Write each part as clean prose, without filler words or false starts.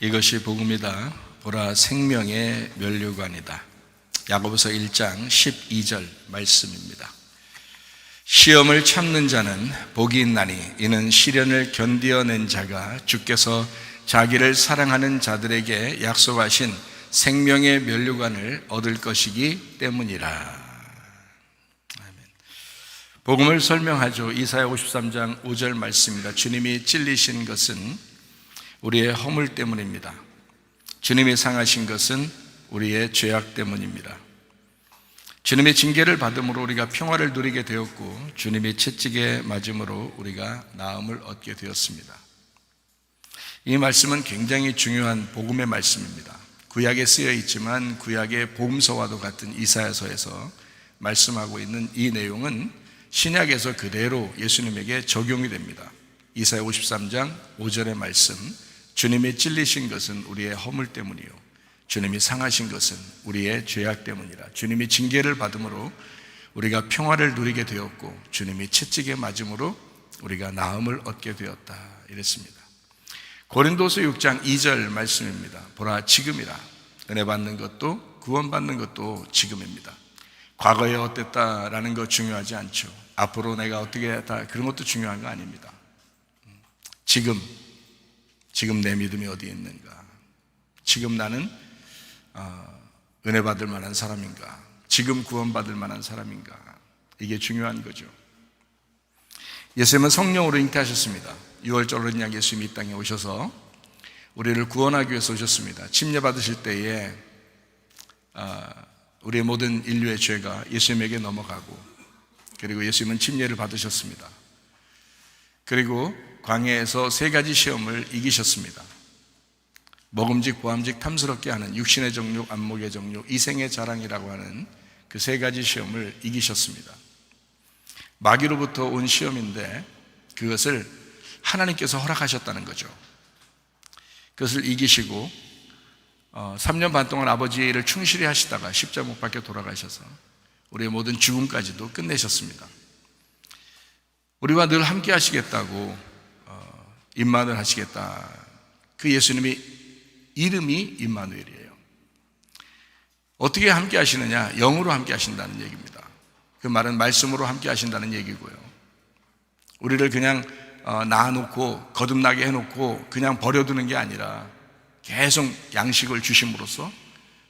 이것이 복음이다. 보라 생명의 면류관이다. 야고보서 1장 12절 말씀입니다. 시험을 참는 자는 복이 있나니 이는 시련을 견디어낸 자가 주께서 자기를 사랑하는 자들에게 약속하신 생명의 면류관을 얻을 것이기 때문이라. 아멘. 복음을 설명하죠. 이사야 53장 5절 말씀입니다. 주님이 찔리신 것은 우리의 허물 때문입니다. 주님이 상하신 것은 우리의 죄악 때문입니다. 주님의 징계를 받음으로 우리가 평화를 누리게 되었고, 주님의 채찍에 맞음으로 우리가 나음을 얻게 되었습니다. 이 말씀은 굉장히 중요한 복음의 말씀입니다. 구약에 쓰여 있지만 구약의 복음서와도 같은 이사야서에서 말씀하고 있는 이 내용은 신약에서 그대로 예수님에게 적용이 됩니다. 이사야 53장 5절의 말씀, 주님이 찔리신 것은 우리의 허물 때문이요 주님이 상하신 것은 우리의 죄악 때문이라. 주님이 징계를 받음으로 우리가 평화를 누리게 되었고, 주님이 채찍에 맞음으로 우리가 나음을 얻게 되었다, 이랬습니다. 고린도서 6장 2절 말씀입니다. 보라 지금이라. 은혜 받는 것도 구원받는 것도 지금입니다. 과거에 어땠다라는 거 중요하지 않죠. 앞으로 내가 어떻게 했다, 그런 것도 중요한 거 아닙니다. 지금 내 믿음이 어디에 있는가? 지금 나는 은혜 받을 만한 사람인가? 지금 구원받을 만한 사람인가? 이게 중요한 거죠. 예수님은 성령으로 잉태하셨습니다. 6월절 어린 예수님이 이 땅에 오셔서 우리를 구원하기 위해서 오셨습니다. 침례 받으실 때에 우리의 모든 인류의 죄가 예수님에게 넘어가고, 그리고 예수님은 침례를 받으셨습니다. 그리고 광야에서 세 가지 시험을 이기셨습니다. 먹음직, 보암직, 탐스럽게 하는 육신의 정욕, 안목의 정욕, 이생의 자랑이라고 하는 그 세 가지 시험을 이기셨습니다. 마귀로부터 온 시험인데 그것을 하나님께서 허락하셨다는 거죠. 그것을 이기시고 3년 반 동안 아버지의 일을 충실히 하시다가 십자가 못 박혀 돌아가셔서 우리의 모든 죽음까지도 끝내셨습니다. 우리와 늘 함께 하시겠다고 임만을 하시겠다. 그 예수님의 이름이 임마누엘이에요. 어떻게 함께 하시느냐? 영으로 함께 하신다는 얘기입니다. 그 말은 말씀으로 함께 하신다는 얘기고요. 우리를 그냥 낳아놓고 거듭나게 해놓고 그냥 버려두는 게 아니라 계속 양식을 주심으로써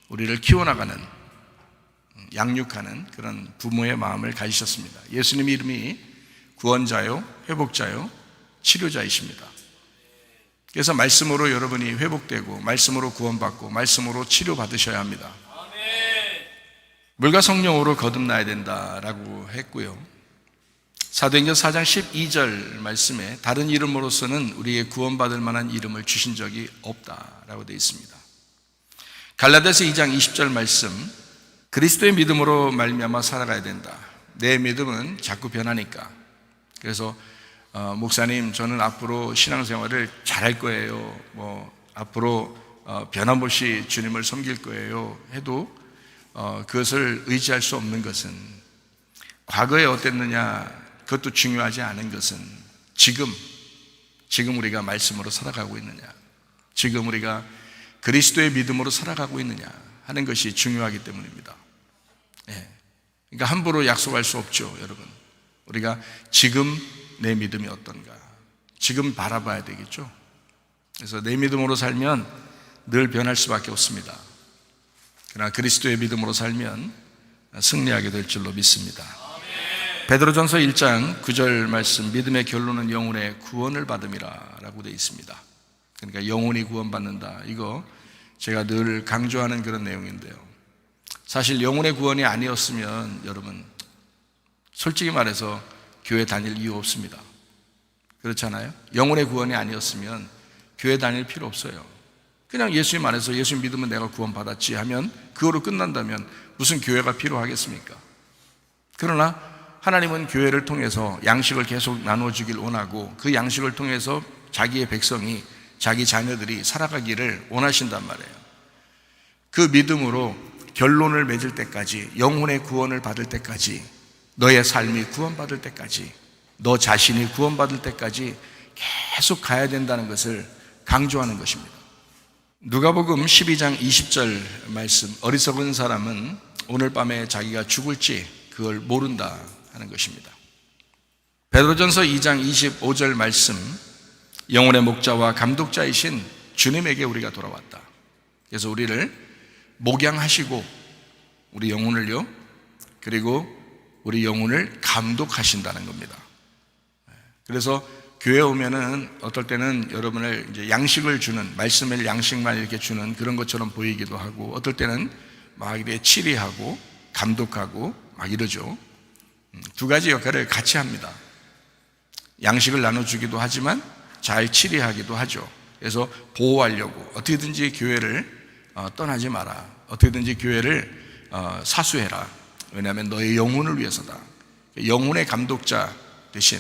우리를 키워나가는, 양육하는 그런 부모의 마음을 가지셨습니다. 예수님의 이름이 구원자요, 회복자요, 치료자이십니다. 그래서 말씀으로 여러분이 회복되고, 말씀으로 구원받고, 말씀으로 치료받으셔야 합니다. 물과 성령으로 거듭나야 된다라고 했고요. 사도행전 4장 12절 말씀에 다른 이름으로서는 우리의 구원받을 만한 이름을 주신 적이 없다라고 되어 있습니다. 갈라디아서 2장 20절 말씀, 그리스도의 믿음으로 말미암아 살아가야 된다. 내 믿음은 자꾸 변하니까. 그래서 목사님, 저는 앞으로 신앙생활을 잘할 거예요, 앞으로 변함없이 주님을 섬길 거예요 해도 그것을 의지할 수 없는 것은, 과거에 어땠느냐 그것도 중요하지 않은 것은 지금 우리가 말씀으로 살아가고 있느냐, 지금 우리가 그리스도의 믿음으로 살아가고 있느냐 하는 것이 중요하기 때문입니다. 그러니까 함부로 약속할 수 없죠, 여러분. 우리가 지금 내 믿음이 어떤가, 지금 바라봐야 되겠죠. 그래서 내 믿음으로 살면 늘 변할 수밖에 없습니다. 그러나 그리스도의 믿음으로 살면 승리하게 될 줄로 믿습니다. 베드로전서 1장 9절 말씀, 믿음의 결론은 영혼의 구원을 받음이라 라고 되어 있습니다. 그러니까 영혼이 구원받는다, 이거 제가 늘 강조하는 그런 내용인데요. 사실 영혼의 구원이 아니었으면 여러분, 솔직히 말해서 교회 다닐 이유 없습니다. 그렇잖아요? 영혼의 구원이 아니었으면 교회 다닐 필요 없어요. 그냥 예수님 안에서 예수님 믿으면 내가 구원받았지 하면 그거로 끝난다면 무슨 교회가 필요하겠습니까? 그러나 하나님은 교회를 통해서 양식을 계속 나눠주길 원하고, 그 양식을 통해서 자기의 백성이, 자기 자녀들이 살아가기를 원하신단 말이에요. 그 믿음으로 결론을 맺을 때까지, 영혼의 구원을 받을 때까지, 너의 삶이 구원받을 때까지, 너 자신이 구원받을 때까지 계속 가야 된다는 것을 강조하는 것입니다. 누가복음 12장 20절 말씀, 어리석은 사람은 오늘 밤에 자기가 죽을지 그걸 모른다 하는 것입니다. 베드로전서 2장 25절 말씀, 영혼의 목자와 감독자이신 주님에게 우리가 돌아왔다. 그래서 우리를 목양하시고 우리 영혼을요, 그리고 우리 영혼을 감독하신다는 겁니다. 그래서 교회 오면은 어떨 때는 여러분을 이제 양식을 주는, 말씀을 양식만 이렇게 주는 그런 것처럼 보이기도 하고, 어떨 때는 막 이렇게 치리하고 감독하고 막 이러죠. 두 가지 역할을 같이 합니다. 양식을 나눠주기도 하지만 잘 치리하기도 하죠. 그래서 보호하려고 어떻게든지 교회를 떠나지 마라, 어떻게든지 교회를 사수해라. 왜냐하면 너의 영혼을 위해서다. 영혼의 감독자 대신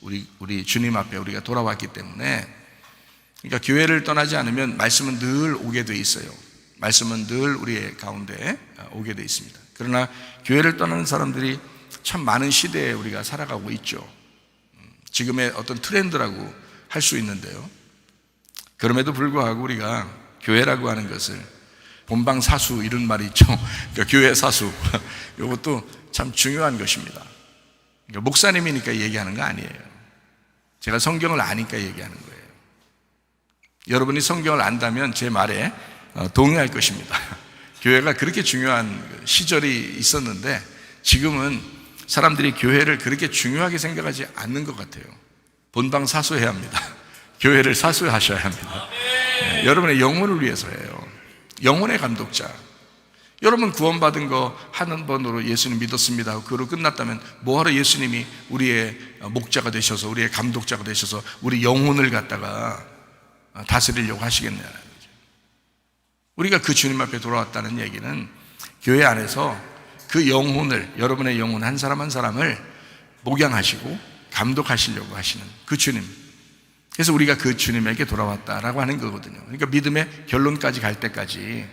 우리 주님 앞에 우리가 돌아왔기 때문에, 그러니까 교회를 떠나지 않으면 말씀은 늘 오게 돼 있어요. 말씀은 늘 우리의 가운데 오게 돼 있습니다. 그러나 교회를 떠나는 사람들이 참 많은 시대에 우리가 살아가고 있죠. 지금의 어떤 트렌드라고 할 수 있는데요, 그럼에도 불구하고 우리가 교회라고 하는 것을, 본방사수 이런 말이 있죠. 그러니까 교회 사수 이것도 참 중요한 것입니다. 그러니까 목사님이니까 얘기하는 거 아니에요. 제가 성경을 아니까 얘기하는 거예요. 여러분이 성경을 안다면 제 말에 동의할 것입니다. 교회가 그렇게 중요한 시절이 있었는데 지금은 사람들이 교회를 그렇게 중요하게 생각하지 않는 것 같아요. 본방 사수해야 합니다. 교회를 사수하셔야 합니다. 네, 여러분의 영혼을 위해서예요. 영혼의 감독자. 여러분 구원받은 거 한 번으로 예수님 믿었습니다 하고 그로 끝났다면 뭐하러 예수님이 우리의 목자가 되셔서, 우리의 감독자가 되셔서 우리 영혼을 갖다가 다스리려고 하시겠냐는 거죠. 우리가 그 주님 앞에 돌아왔다는 얘기는 교회 안에서 그 영혼을, 여러분의 영혼 한 사람 한 사람을 목양하시고 감독하시려고 하시는 그 주님, 그래서 우리가 그 주님에게 돌아왔다라고 하는 거거든요. 그러니까 믿음의 결론까지 갈 때까지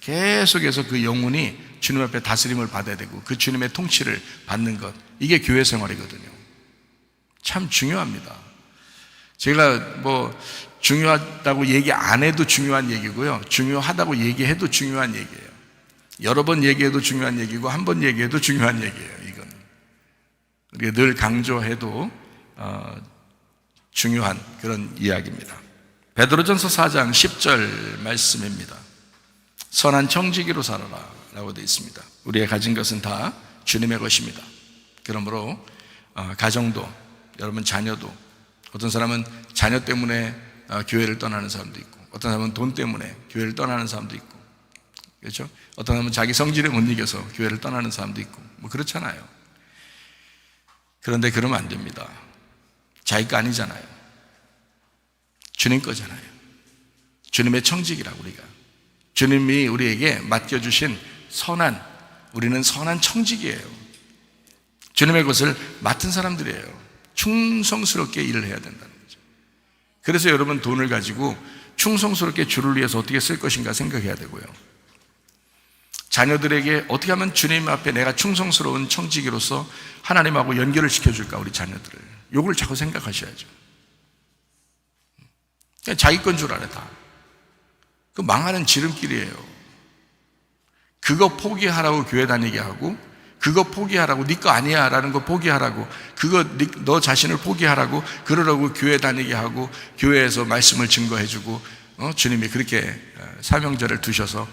계속해서 그 영혼이 주님 앞에 다스림을 받아야 되고 그 주님의 통치를 받는 것, 이게 교회 생활이거든요. 참 중요합니다. 제가 뭐 중요하다고 얘기 안 해도 중요한 얘기고요, 중요하다고 얘기해도 중요한 얘기예요. 여러 번 얘기해도 중요한 얘기고 한 번 얘기해도 중요한 얘기예요. 이건 우리가 늘 강조해도 중요한 그런 이야기입니다. 베드로전서 4장 10절 말씀입니다. 선한 청지기로 살아라 라고 되어 있습니다. 우리의 가진 것은 다 주님의 것입니다. 그러므로 가정도, 여러분 자녀도, 어떤 사람은 자녀 때문에 교회를 떠나는 사람도 있고, 어떤 사람은 돈 때문에 교회를 떠나는 사람도 있고, 그렇죠? 어떤 사람은 자기 성질에 못 이겨서 교회를 떠나는 사람도 있고, 뭐 그렇잖아요. 그런데 그러면 안 됩니다. 자기 거 아니잖아요. 주님 거잖아요. 주님의 청지기라고. 우리가 주님이 우리에게 맡겨주신 우리는 선한 청지기예요. 주님의 것을 맡은 사람들이에요. 충성스럽게 일을 해야 된다는 거죠. 그래서 여러분 돈을 가지고 충성스럽게 주를 위해서 어떻게 쓸 것인가 생각해야 되고요, 자녀들에게 어떻게 하면 주님 앞에 내가 충성스러운 청지기로서 하나님하고 연결을 시켜줄까, 우리 자녀들을. 요걸 자꾸 생각하셔야죠. 그냥 자기 건 줄 알아. 다 그 망하는 지름길이에요. 그거 포기하라고 교회 다니게 하고, 그거 포기하라고, 네 거 아니야 라는 거 포기하라고, 그거 너 자신을 포기하라고 그러라고 교회 다니게 하고, 교회에서 말씀을 증거해주고, 주님이 그렇게 사명자를 두셔서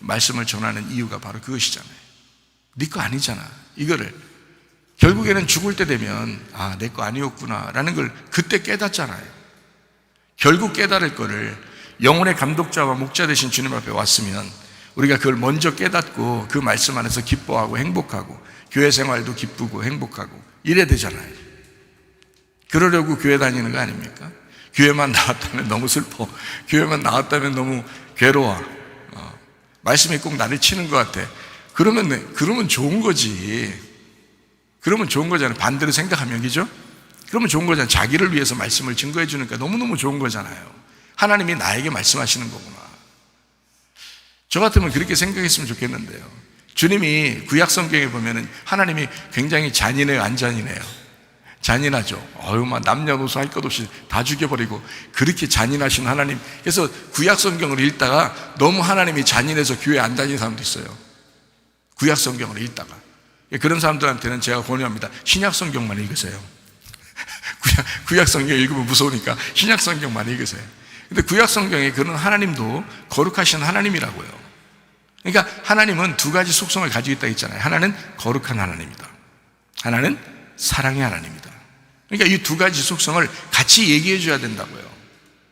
말씀을 전하는 이유가 바로 그것이잖아요. 네 거 아니잖아. 이거를 결국에는 죽을 때 되면 내 거 아니었구나 라는 걸 그때 깨닫잖아요. 결국 깨달을 거를 영혼의 감독자와 목자 되신 주님 앞에 왔으면 우리가 그걸 먼저 깨닫고 그 말씀 안에서 기뻐하고 행복하고 교회 생활도 기쁘고 행복하고 이래야 되잖아요. 그러려고 교회 다니는 거 아닙니까? 교회만 나왔다면 너무 슬퍼, 교회만 나왔다면 너무 괴로워, 말씀이 꼭 나를 치는 것 같아. 그러면 좋은 거지. 그러면 좋은 거잖아요. 반대로 생각하면, 그죠? 그러면 좋은 거잖아요. 자기를 위해서 말씀을 증거해 주니까 너무너무 좋은 거잖아요. 하나님이 나에게 말씀하시는 거구나. 저 같으면 그렇게 생각했으면 좋겠는데요. 주님이 구약 성경에 보면은 하나님이 굉장히 잔인해요, 안 잔인해요? 잔인하죠. 막 남녀노소 할 것 없이 다 죽여버리고 그렇게 잔인하신 하나님. 그래서 구약 성경을 읽다가 너무 하나님이 잔인해서 교회 안 다니는 사람도 있어요. 구약 성경을 읽다가. 그런 사람들한테는 제가 권유합니다. 신약 성경만 읽으세요. 구약 성경 읽으면 무서우니까 신약 성경만 읽으세요. 근데 구약 성경에 그런 하나님도 거룩하신 하나님이라고요. 그러니까 하나님은 두 가지 속성을 가지고 있다고 했잖아요. 하나는 거룩한 하나님이다. 하나는 사랑의 하나님이다. 그러니까 이 두 가지 속성을 같이 얘기해 줘야 된다고요.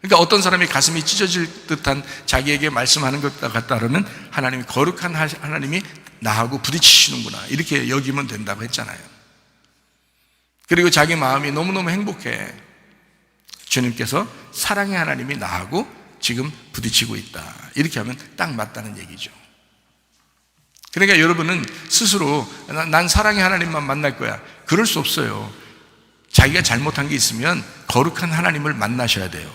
그러니까 어떤 사람이 가슴이 찢어질 듯한 자기에게 말씀하는 것과 같다면 하나님이 거룩한 하나님이 나하고 부딪히시는구나 이렇게 여기면 된다고 했잖아요. 그리고 자기 마음이 너무너무 행복해. 주님께서 사랑의 하나님이 나하고 지금 부딪히고 있다. 이렇게 하면 딱 맞다는 얘기죠. 그러니까 여러분은 스스로 난 사랑의 하나님만 만날 거야. 그럴 수 없어요. 자기가 잘못한 게 있으면 거룩한 하나님을 만나셔야 돼요.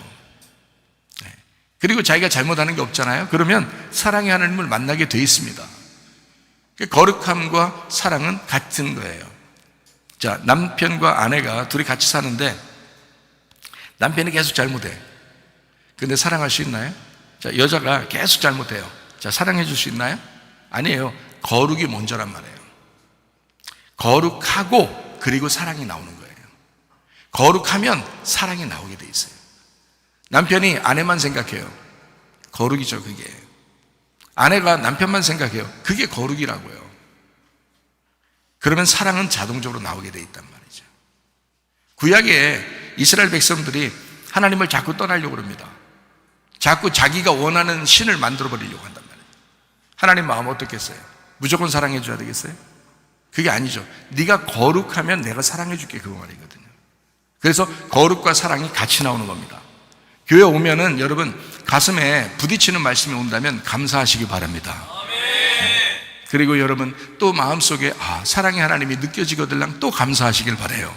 그리고 자기가 잘못하는 게 없잖아요. 그러면 사랑의 하나님을 만나게 돼 있습니다. 거룩함과 사랑은 같은 거예요. 자, 남편과 아내가 둘이 같이 사는데 남편이 계속 잘못해. 근데 사랑할 수 있나요? 자, 여자가 계속 잘못해요. 자, 사랑해 줄 수 있나요? 아니에요. 거룩이 먼저란 말이에요. 거룩하고 그리고 사랑이 나오는 거예요. 거룩하면 사랑이 나오게 돼 있어요. 남편이 아내만 생각해요. 거룩이죠, 그게. 아내가 남편만 생각해요. 그게 거룩이라고요. 그러면 사랑은 자동적으로 나오게 돼 있단 말이죠. 구약에 이스라엘 백성들이 하나님을 자꾸 떠나려고 합니다. 자꾸 자기가 원하는 신을 만들어 버리려고 한단 말이에요. 하나님 마음 어떻겠어요? 무조건 사랑해 줘야 되겠어요? 그게 아니죠. 네가 거룩하면 내가 사랑해 줄게, 그거 말이거든요. 그래서 거룩과 사랑이 같이 나오는 겁니다. 교회 오면은 여러분 가슴에 부딪히는 말씀이 온다면 감사하시기 바랍니다. 그리고 여러분 또 마음속에 사랑의 하나님이 느껴지거든 또 감사하시길 바라요.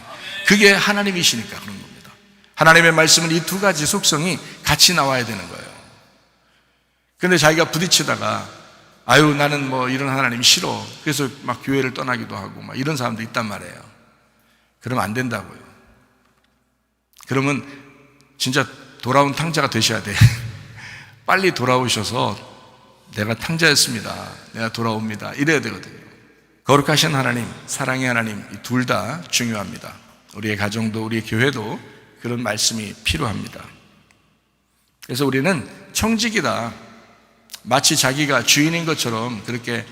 그게 하나님이시니까 그런 겁니다. 하나님의 말씀은 이 두 가지 속성이 같이 나와야 되는 거예요. 근데 자기가 부딪히다가 나는 뭐 이런 하나님 싫어. 그래서 막 교회를 떠나기도 하고 막 이런 사람도 있단 말이에요. 그러면 안 된다고요. 그러면 진짜 돌아온 탕자가 되셔야 돼. 빨리 돌아오셔서 내가 탕자였습니다. 내가 돌아옵니다. 이래야 되거든요. 거룩하신 하나님, 사랑의 하나님, 이 둘 다 중요합니다. 우리의 가정도 우리의 교회도 그런 말씀이 필요합니다. 그래서 우리는 청직이다. 마치 자기가 주인인 것처럼 그렇게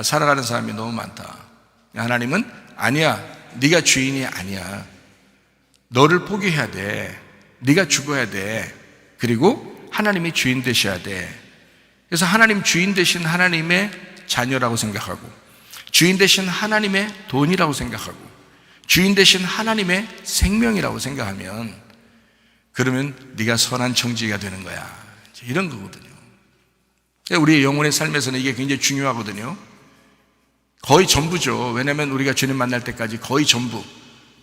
살아가는 사람이 너무 많다. 하나님은 아니야. 네가 주인이 아니야. 너를 포기해야 돼. 네가 죽어야 돼. 그리고 하나님이 주인 되셔야 돼. 그래서 하나님 주인 되신 하나님의 자녀라고 생각하고, 주인 되신 하나님의 돈이라고 생각하고, 주인 되신 하나님의 생명이라고 생각하면, 그러면 네가 선한 청지기가 되는 거야. 이런 거거든요. 우리의 영혼의 삶에서는 이게 굉장히 중요하거든요. 거의 전부죠. 왜냐하면 우리가 주님 만날 때까지 거의 전부,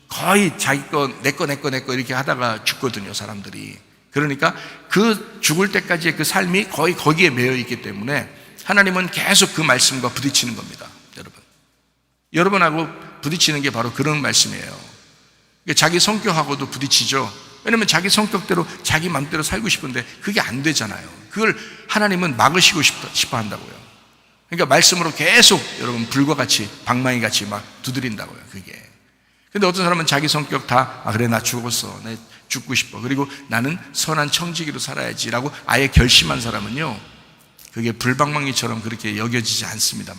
거의 자기 거, 내 거 이렇게 하다가 죽거든요, 사람들이. 그러니까 그 죽을 때까지의 그 삶이 거의 거기에 매여 있기 때문에 하나님은 계속 그 말씀과 부딪히는 겁니다, 여러분. 여러분하고 부딪히는 게 바로 그런 말씀이에요. 자기 성격하고도 부딪히죠. 왜냐하면 자기 성격대로 자기 마음대로 살고 싶은데 그게 안 되잖아요. 그걸 하나님은 막으시고 싶어 한다고요. 그러니까 말씀으로 계속 여러분 불과 같이 방망이 같이 막 두드린다고요, 그게. 근데 어떤 사람은 자기 성격 그래 나 죽었어, 내 죽고 싶어, 그리고 나는 선한 청지기로 살아야지라고 아예 결심한 사람은요, 그게 불방망이처럼 그렇게 여겨지지 않습니다.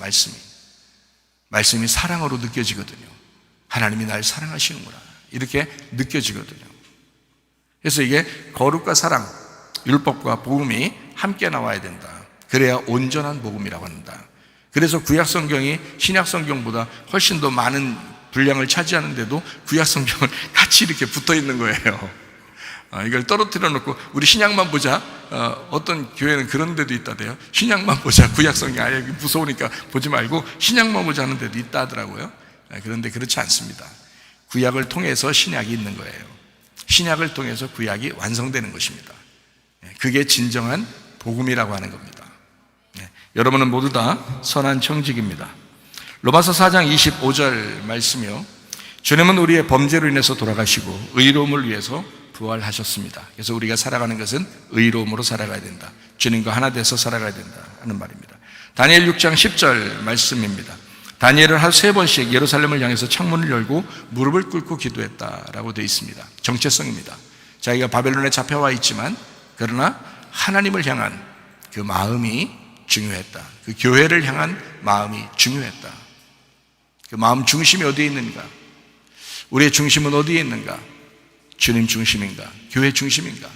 말씀이 사랑으로 느껴지거든요. 하나님이 날 사랑하시는구나 이렇게 느껴지거든요. 그래서 이게 거룩과 사랑, 율법과 복음이 함께 나와야 된다. 그래야 온전한 복음이라고 한다. 그래서 구약 성경이 신약 성경보다 훨씬 더 많은 분량을 차지하는데도 구약 성경은 같이 이렇게 붙어 있는 거예요. 이걸 떨어뜨려 놓고 우리 신약만 보자. 어떤 교회는 그런 데도 있다대요. 신약만 보자. 구약 성경 아예 무서우니까 보지 말고 신약만 보자 하는 데도 있다 하더라고요. 그런데 그렇지 않습니다. 구약을 통해서 신약이 있는 거예요. 신약을 통해서 구약이 완성되는 것입니다. 그게 진정한 복음이라고 하는 겁니다. 여러분은 모두 다 선한 청직입니다. 로마서 4장 25절 말씀이요, 주님은 우리의 범죄로 인해서 돌아가시고 의로움을 위해서 부활하셨습니다. 그래서 우리가 살아가는 것은 의로움으로 살아가야 된다. 주님과 하나 돼서 살아가야 된다 하는 말입니다. 다니엘 6장 10절 말씀입니다. 다니엘은 하루 3번씩 예루살렘을 향해서 창문을 열고 무릎을 꿇고 기도했다라고 되어 있습니다. 정체성입니다. 자기가 바벨론에 잡혀와 있지만 그러나 하나님을 향한 그 마음이 중요했다. 그 교회를 향한 마음이 중요했다. 그 마음 중심이 어디에 있는가? 우리의 중심은 어디에 있는가? 주님 중심인가? 교회 중심인가?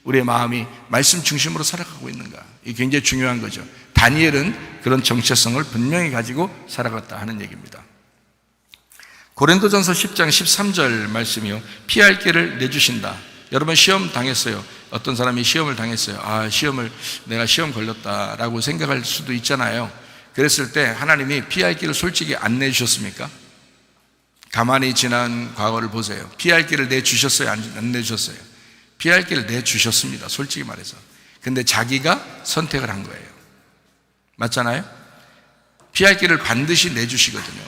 우리의 마음이 말씀 중심으로 살아가고 있는가? 이게 굉장히 중요한 거죠. 다니엘은 그런 정체성을 분명히 가지고 살아갔다 하는 얘기입니다. 고린도전서 10장 13절 말씀이요, 피할 길을 내주신다. 여러분 시험 당했어요. 어떤 사람이 시험을 당했어요. 내가 시험 걸렸다라고 생각할 수도 있잖아요. 그랬을 때 하나님이 피할 길을 솔직히 안 내주셨습니까? 가만히 지난 과거를 보세요. 피할 길을 내주셨어요? 안 내주셨어요? 피할 길을 내주셨습니다. 솔직히 말해서. 근데 자기가 선택을 한 거예요. 맞잖아요? 피할 길을 반드시 내주시거든요.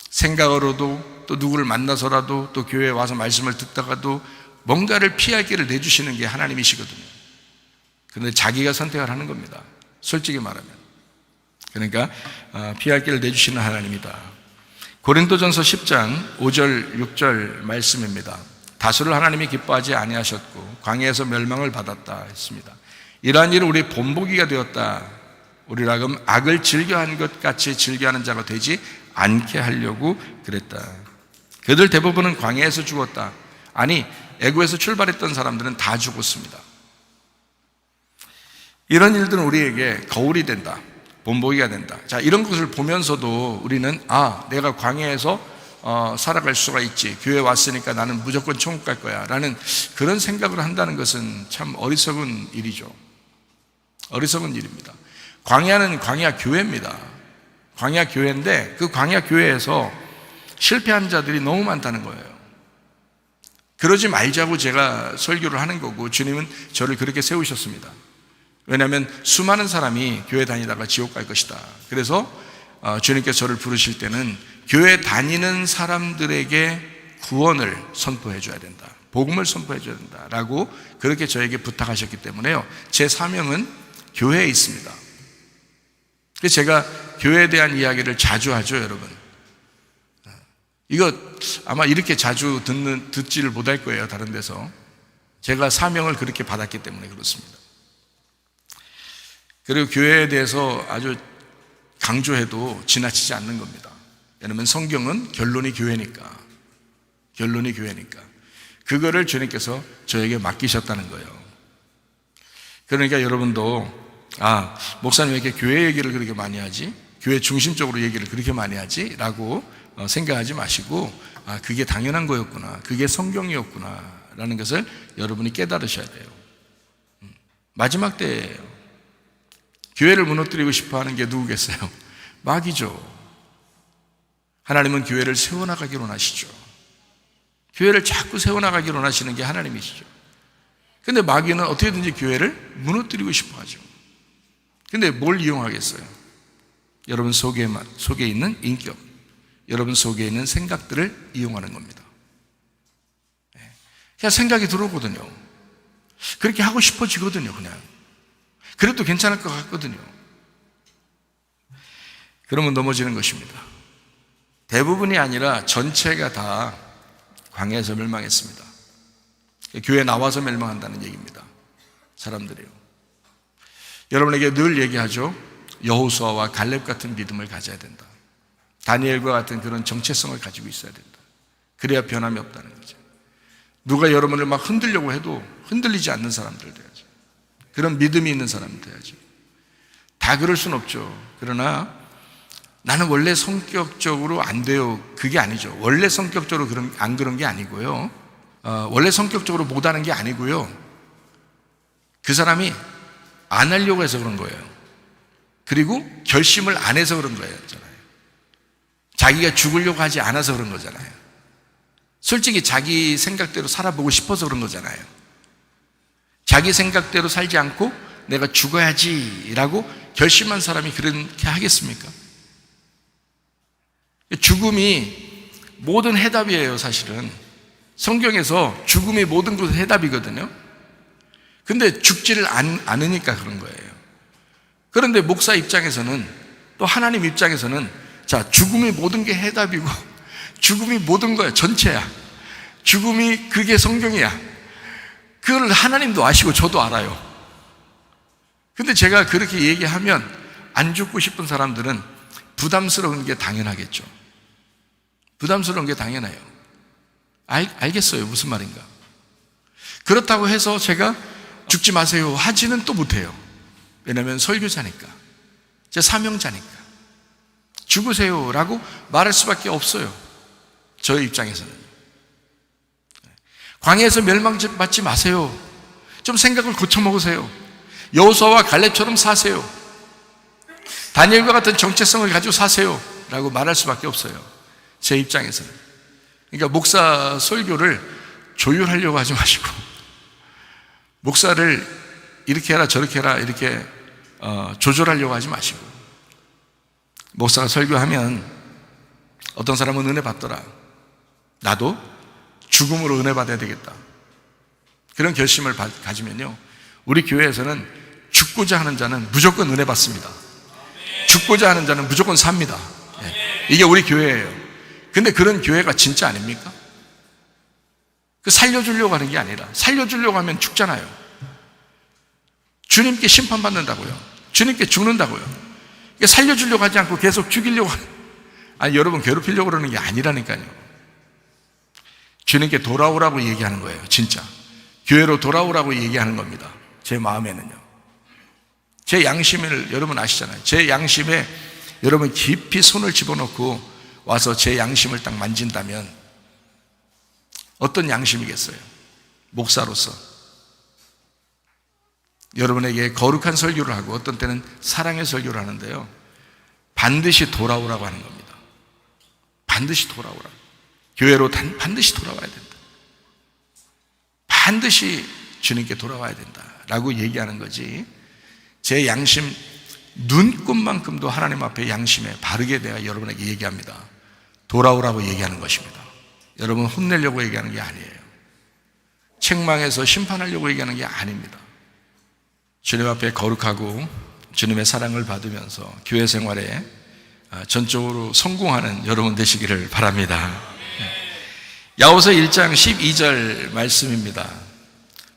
생각으로도 또 누구를 만나서라도 또 교회에 와서 말씀을 듣다가도 뭔가를 피할 길을 내주시는 게 하나님이시거든요. 그런데 자기가 선택을 하는 겁니다. 솔직히 말하면. 그러니까 피할 길을 내주시는 하나님이다. 고린도전서 10장 5절 6절 말씀입니다. 다수를 하나님이 기뻐하지 아니하셨고 광야에서 멸망을 받았다 했습니다. 이러한 일은 우리 본보기가 되었다. 우리라 하여금 악을 즐겨하는 것 같이 즐겨하는 자가 되지 않게 하려고 그랬다. 그들 대부분은 광야에서 죽었다. 아니, 애굽에서 출발했던 사람들은 다 죽었습니다. 이런 일들은 우리에게 거울이 된다. 본보기가 된다. 자, 이런 것을 보면서도 우리는 내가 광야에서 살아갈 수가 있지. 교회 왔으니까 나는 무조건 천국 갈 거야 라는 그런 생각을 한다는 것은 참 어리석은 일이죠. 어리석은 일입니다. 광야는 광야 교회입니다. 광야 교회인데 그 광야 교회에서 실패한 자들이 너무 많다는 거예요. 그러지 말자고 제가 설교를 하는 거고 주님은 저를 그렇게 세우셨습니다. 왜냐하면 수많은 사람이 교회 다니다가 지옥 갈 것이다. 그래서 주님께서 저를 부르실 때는 교회 다니는 사람들에게 구원을 선포해 줘야 된다. 복음을 선포해 줘야 된다 라고 그렇게 저에게 부탁하셨기 때문에요, 제 사명은 교회에 있습니다. 그래서 제가 교회에 대한 이야기를 자주 하죠, 여러분. 이거 아마 이렇게 자주 듣지를 못할 거예요, 다른 데서. 제가 사명을 그렇게 받았기 때문에 그렇습니다. 그리고 교회에 대해서 아주 강조해도 지나치지 않는 겁니다. 왜냐하면 성경은 결론이 교회니까. 그거를 주님께서 저에게 맡기셨다는 거예요. 그러니까 여러분도 목사님 왜 이렇게 교회 얘기를 그렇게 많이 하지? 교회 중심적으로 얘기를 그렇게 많이 하지? 라고 생각하지 마시고 그게 당연한 거였구나, 그게 성경이었구나 라는 것을 여러분이 깨달으셔야 돼요. 마지막 때예요. 교회를 무너뜨리고 싶어하는 게 누구겠어요? 마귀죠. 하나님은 교회를 세워나가기로 하시죠. 교회를 자꾸 세워나가기로 하시는 게 하나님이시죠. 근데 마귀는 어떻게든지 교회를 무너뜨리고 싶어 하죠. 근데 뭘 이용하겠어요? 여러분 속에 있는 인격, 여러분 속에 있는 생각들을 이용하는 겁니다. 그냥 생각이 들어오거든요. 그렇게 하고 싶어지거든요, 그냥. 그래도 괜찮을 것 같거든요. 그러면 넘어지는 것입니다. 대부분이 아니라 전체가 다 광야에서 멸망했습니다. 교회 나와서 멸망한다는 얘기입니다. 사람들이요. 여러분에게 늘 얘기하죠. 여호수아와 갈렙 같은 믿음을 가져야 된다. 다니엘과 같은 그런 정체성을 가지고 있어야 된다. 그래야 변함이 없다는 거죠. 누가 여러분을 막 흔들려고 해도 흔들리지 않는 사람들 돼야죠. 그런 믿음이 있는 사람들 돼야죠. 다 그럴 순 없죠. 그러나 나는 원래 성격적으로 안 돼요, 그게 아니죠. 원래 성격적으로 안 그런 게 아니고요, 원래 성격적으로 못하는 게 아니고요, 그 사람이 안 하려고 해서 그런 거예요. 그리고 결심을 안 해서 그런 거예요. 자기가 죽으려고 하지 않아서 그런 거잖아요. 솔직히 자기 생각대로 살아보고 싶어서 그런 거잖아요. 자기 생각대로 살지 않고 내가 죽어야지라고 결심한 사람이 그렇게 하겠습니까? 죽음이 모든 해답이에요. 사실은 성경에서 죽음이 모든 것의 해답이거든요. 근데 죽지를 않으니까 그런 거예요. 그런데 목사 입장에서는, 또 하나님 입장에서는, 자, 죽음이 모든 게 해답이고 죽음이 모든 거야, 전체야. 죽음이 그게 성경이야. 그걸 하나님도 아시고 저도 알아요. 근데 제가 그렇게 얘기하면 안 죽고 싶은 사람들은 부담스러운 게 당연하겠죠. 부담스러운 게 당연해요. 알겠어요, 무슨 말인가. 그렇다고 해서 제가 죽지 마세요 하지는 또 못해요. 왜냐하면 설교자니까, 제 사명자니까. 죽으세요 라고 말할 수밖에 없어요, 저의 입장에서는. 광야에서 멸망받지 마세요, 좀 생각을 고쳐먹으세요, 여호수아와 갈렙처럼 사세요, 다니엘과 같은 정체성을 가지고 사세요 라고 말할 수밖에 없어요, 제 입장에서는. 그러니까 목사 설교를 조율하려고 하지 마시고, 목사를 이렇게 해라 저렇게 해라 이렇게 조절하려고 하지 마시고, 목사가 설교하면 어떤 사람은 은혜 받더라, 나도 죽음으로 은혜 받아야 되겠다, 그런 결심을 가지면요, 우리 교회에서는 죽고자 하는 자는 무조건 은혜 받습니다. 죽고자 하는 자는 무조건 삽니다. 이게 우리 교회예요. 근데 그런 교회가 진짜 아닙니까? 그 살려주려고 하는 게 아니라, 살려주려고 하면 죽잖아요. 주님께 심판받는다고요, 주님께 죽는다고요. 살려주려고 하지 않고 계속 죽이려고 아니, 여러분 괴롭히려고 그러는 게 아니라니까요. 주님께 돌아오라고 얘기하는 거예요. 진짜 교회로 돌아오라고 얘기하는 겁니다. 제 마음에는요, 제 양심을 여러분 아시잖아요. 제 양심에 여러분 깊이 손을 집어넣고 와서 제 양심을 딱 만진다면 어떤 양심이겠어요? 목사로서 여러분에게 거룩한 설교를 하고 어떤 때는 사랑의 설교를 하는데요, 반드시 돌아오라고 하는 겁니다. 반드시 돌아오라고. 교회로 반드시 돌아와야 된다. 반드시 주님께 돌아와야 된다라고 얘기하는 거지, 제 양심 눈꼽만큼도 하나님 앞에 양심에 바르게 내가 여러분에게 얘기합니다. 돌아오라고 얘기하는 것입니다. 여러분 혼내려고 얘기하는 게 아니에요. 책망해서 심판하려고 얘기하는 게 아닙니다. 주님 앞에 거룩하고 주님의 사랑을 받으면서 교회 생활에 전적으로 성공하는 여러분 되시기를 바랍니다. 야고보서 1장 12절 말씀입니다.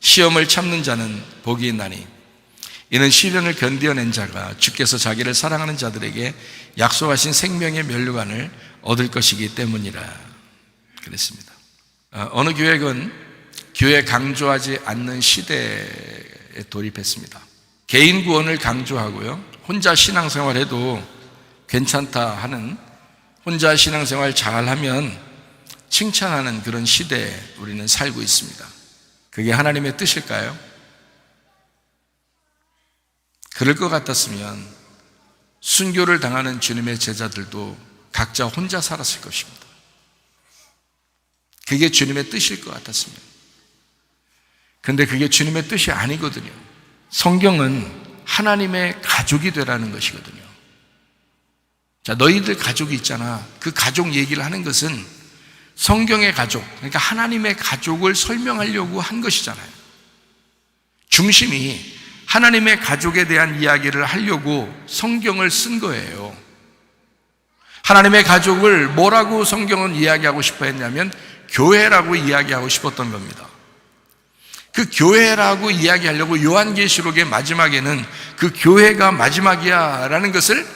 시험을 참는 자는 복이 있나니 이는 시련을 견디어낸 자가 주께서 자기를 사랑하는 자들에게 약속하신 생명의 면류관을 얻을 것이기 때문이라 그랬습니다. 어느 교회는 교회 강조하지 않는 시대에 돌입했습니다. 개인 구원을 강조하고요, 혼자 신앙생활해도 괜찮다 하는, 혼자 신앙생활 잘하면 칭찬하는 그런 시대에 우리는 살고 있습니다. 그게 하나님의 뜻일까요? 그럴 것 같았으면 순교를 당하는 주님의 제자들도 각자 혼자 살았을 것입니다. 그게 주님의 뜻일 것 같았습니다. 그런데 그게 주님의 뜻이 아니거든요. 성경은 하나님의 가족이 되라는 것이거든요. 자, 너희들 가족이 있잖아. 그 가족 얘기를 하는 것은 성경의 가족, 그러니까 하나님의 가족을 설명하려고 한 것이잖아요. 중심이 하나님의 가족에 대한 이야기를 하려고 성경을 쓴 거예요. 하나님의 가족을 뭐라고 성경은 이야기하고 싶어 했냐면 교회라고 이야기하고 싶었던 겁니다. 그 교회라고 이야기하려고 요한계시록의 마지막에는 그 교회가 마지막이야 라는 것을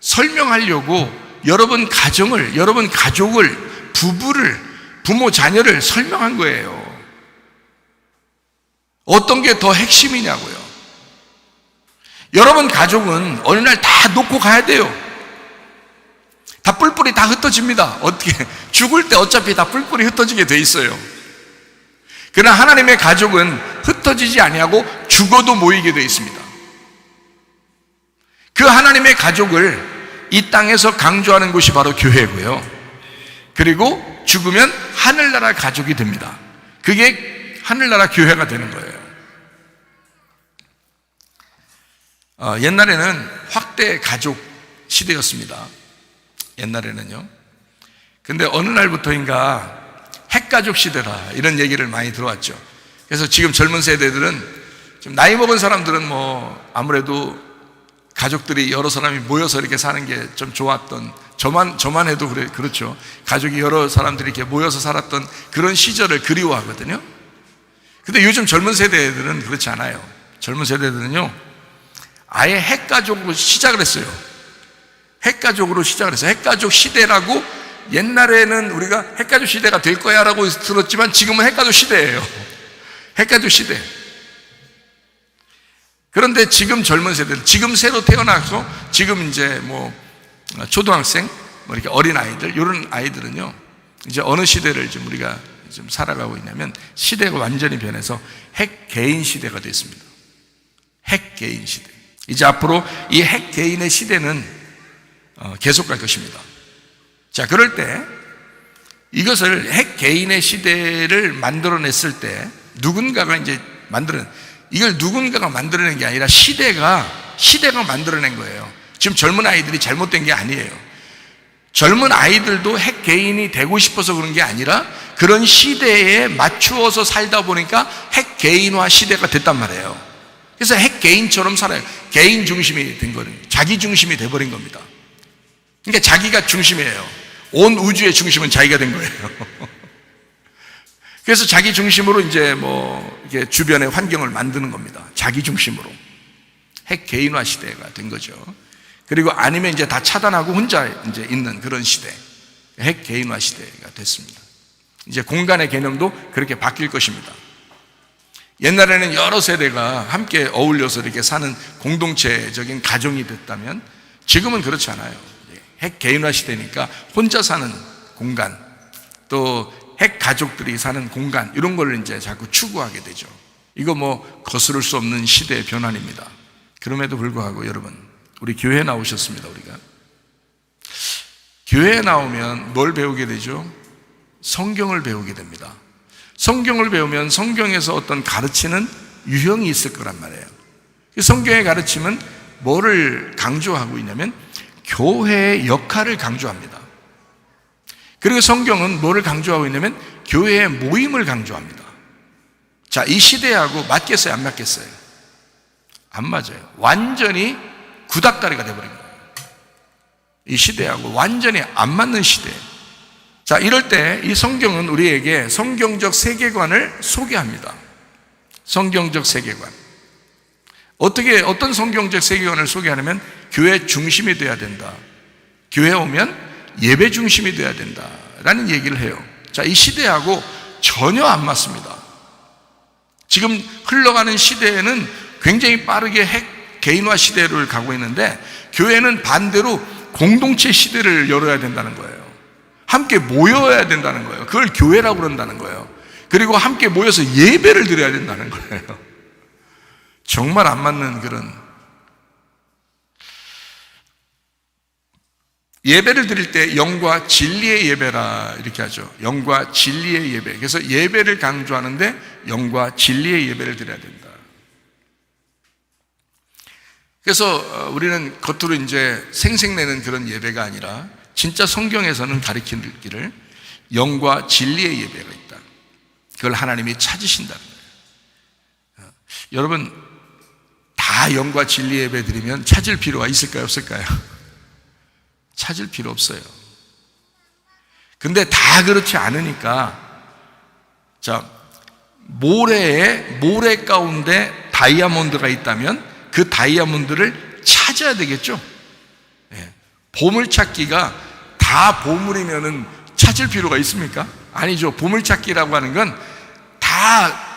설명하려고 여러분 가정을, 여러분 가족을, 부부를, 부모 자녀를 설명한 거예요. 어떤 게 더 핵심이냐고요. 여러분 가족은 어느 날 다 놓고 가야 돼요. 다 뿔뿔이 다 흩어집니다. 어떻게 죽을 때 어차피 다 뿔뿔이 흩어지게 돼 있어요. 그러나 하나님의 가족은 흩어지지 아니하고 죽어도 모이게 돼 있습니다. 그 하나님의 가족을 이 땅에서 강조하는 곳이 바로 교회고요. 그리고 죽으면 하늘나라 가족이 됩니다. 그게 하늘나라 교회가 되는 거예요. 옛날에는 확대 가족 시대였습니다. 옛날에는요. 근데 어느 날부터인가 핵가족 시대다 이런 얘기를 많이 들어왔죠. 그래서 지금 젊은 세대들은 좀 나이 먹은 사람들은 뭐 아무래도 가족들이 여러 사람이 모여서 이렇게 사는 게 좀 좋았던, 저만 해도 그렇죠. 가족이 여러 사람들이 이렇게 모여서 살았던 그런 시절을 그리워하거든요. 근데 요즘 젊은 세대들은 그렇지 않아요. 젊은 세대들은요, 아예 핵가족으로 시작을 했어요. 핵가족으로 시작을 했어요. 핵가족 시대라고, 옛날에는 우리가 핵가족 시대가 될 거야 라고 들었지만 지금은 핵가족 시대예요. 핵가족 시대. 그런데 지금 젊은 세대들, 지금 새로 태어나서 지금 이제 뭐 초등학생, 뭐 이렇게 어린 아이들, 이런 아이들은요, 이제 어느 시대를 좀 우리가 좀 살아가고 있냐면 시대가 완전히 변해서 핵 개인 시대가 됐습니다. 핵 개인 시대. 이제 앞으로 이 핵 개인의 시대는 계속 갈 것입니다. 자, 그럴 때 이것을 핵 개인의 시대를 만들어냈을 때 누군가가 이제 이걸 누군가가 만들어낸 게 아니라 시대가 만들어낸 거예요. 지금 젊은 아이들이 잘못된 게 아니에요. 젊은 아이들도 핵 개인이 되고 싶어서 그런 게 아니라 그런 시대에 맞추어서 살다 보니까 핵 개인화 시대가 됐단 말이에요. 그래서 핵 개인처럼 살아요. 개인 중심이 된 거예요. 자기 중심이 돼버린 겁니다. 그러니까 자기가 중심이에요. 온 우주의 중심은 자기가 된 거예요. 그래서 자기 중심으로 이제 뭐 이게 주변의 환경을 만드는 겁니다. 자기 중심으로. 핵 개인화 시대가 된 거죠. 그리고 아니면 이제 다 차단하고 혼자 이제 있는 그런 시대. 핵 개인화 시대가 됐습니다. 이제 공간의 개념도 그렇게 바뀔 것입니다. 옛날에는 여러 세대가 함께 어울려서 이렇게 사는 공동체적인 가정이 됐다면 지금은 그렇지 않아요. 핵 개인화 시대니까 혼자 사는 공간, 또 핵 가족들이 사는 공간, 이런 걸 이제 자꾸 추구하게 되죠. 이거 뭐 거스를 수 없는 시대의 변환입니다. 그럼에도 불구하고 여러분, 우리 교회에 나오셨습니다. 우리가 교회에 나오면 뭘 배우게 되죠? 성경을 배우게 됩니다. 성경을 배우면 성경에서 어떤 가르치는 유형이 있을 거란 말이에요. 성경의 가르침은 뭐를 강조하고 있냐면 교회의 역할을 강조합니다. 그리고 성경은 뭐를 강조하고 있냐면 교회의 모임을 강조합니다. 자, 이 시대하고 맞겠어요? 안 맞겠어요? 안 맞아요. 완전히 구닥다리가 돼버린 거예요. 이 시대하고 완전히 안 맞는 시대. 자, 이럴 때 이 성경은 우리에게 성경적 세계관을 소개합니다. 성경적 세계관. 어떤 성경적 세계관을 소개하냐면 교회 중심이 돼야 된다. 교회 오면 예배 중심이 돼야 된다 라는 얘기를 해요. 자, 이 시대하고 전혀 안 맞습니다. 지금 흘러가는 시대에는 굉장히 빠르게 핵 개인화 시대를 가고 있는데 교회는 반대로 공동체 시대를 열어야 된다는 거예요. 함께 모여야 된다는 거예요. 그걸 교회라고 그런다는 거예요. 그리고 함께 모여서 예배를 드려야 된다는 거예요. 정말 안 맞는 그런, 예배를 드릴 때 영과 진리의 예배라 이렇게 하죠. 영과 진리의 예배. 그래서 예배를 강조하는데 영과 진리의 예배를 드려야 된다. 그래서 우리는 겉으로 이제 생색내는 그런 예배가 아니라 진짜 성경에서는 가리키기를 영과 진리의 예배가 있다. 그걸 하나님이 찾으신다는 거예요. 여러분, 다 영과 진리의 예배 드리면 찾을 필요가 있을까요? 없을까요? 찾을 필요 없어요. 근데 다 그렇지 않으니까, 자, 모래 가운데 다이아몬드가 있다면 그 다이아몬드를 찾아야 되겠죠? 네. 보물찾기가 다 보물이면은 찾을 필요가 있습니까? 아니죠. 보물찾기라고 하는 건 다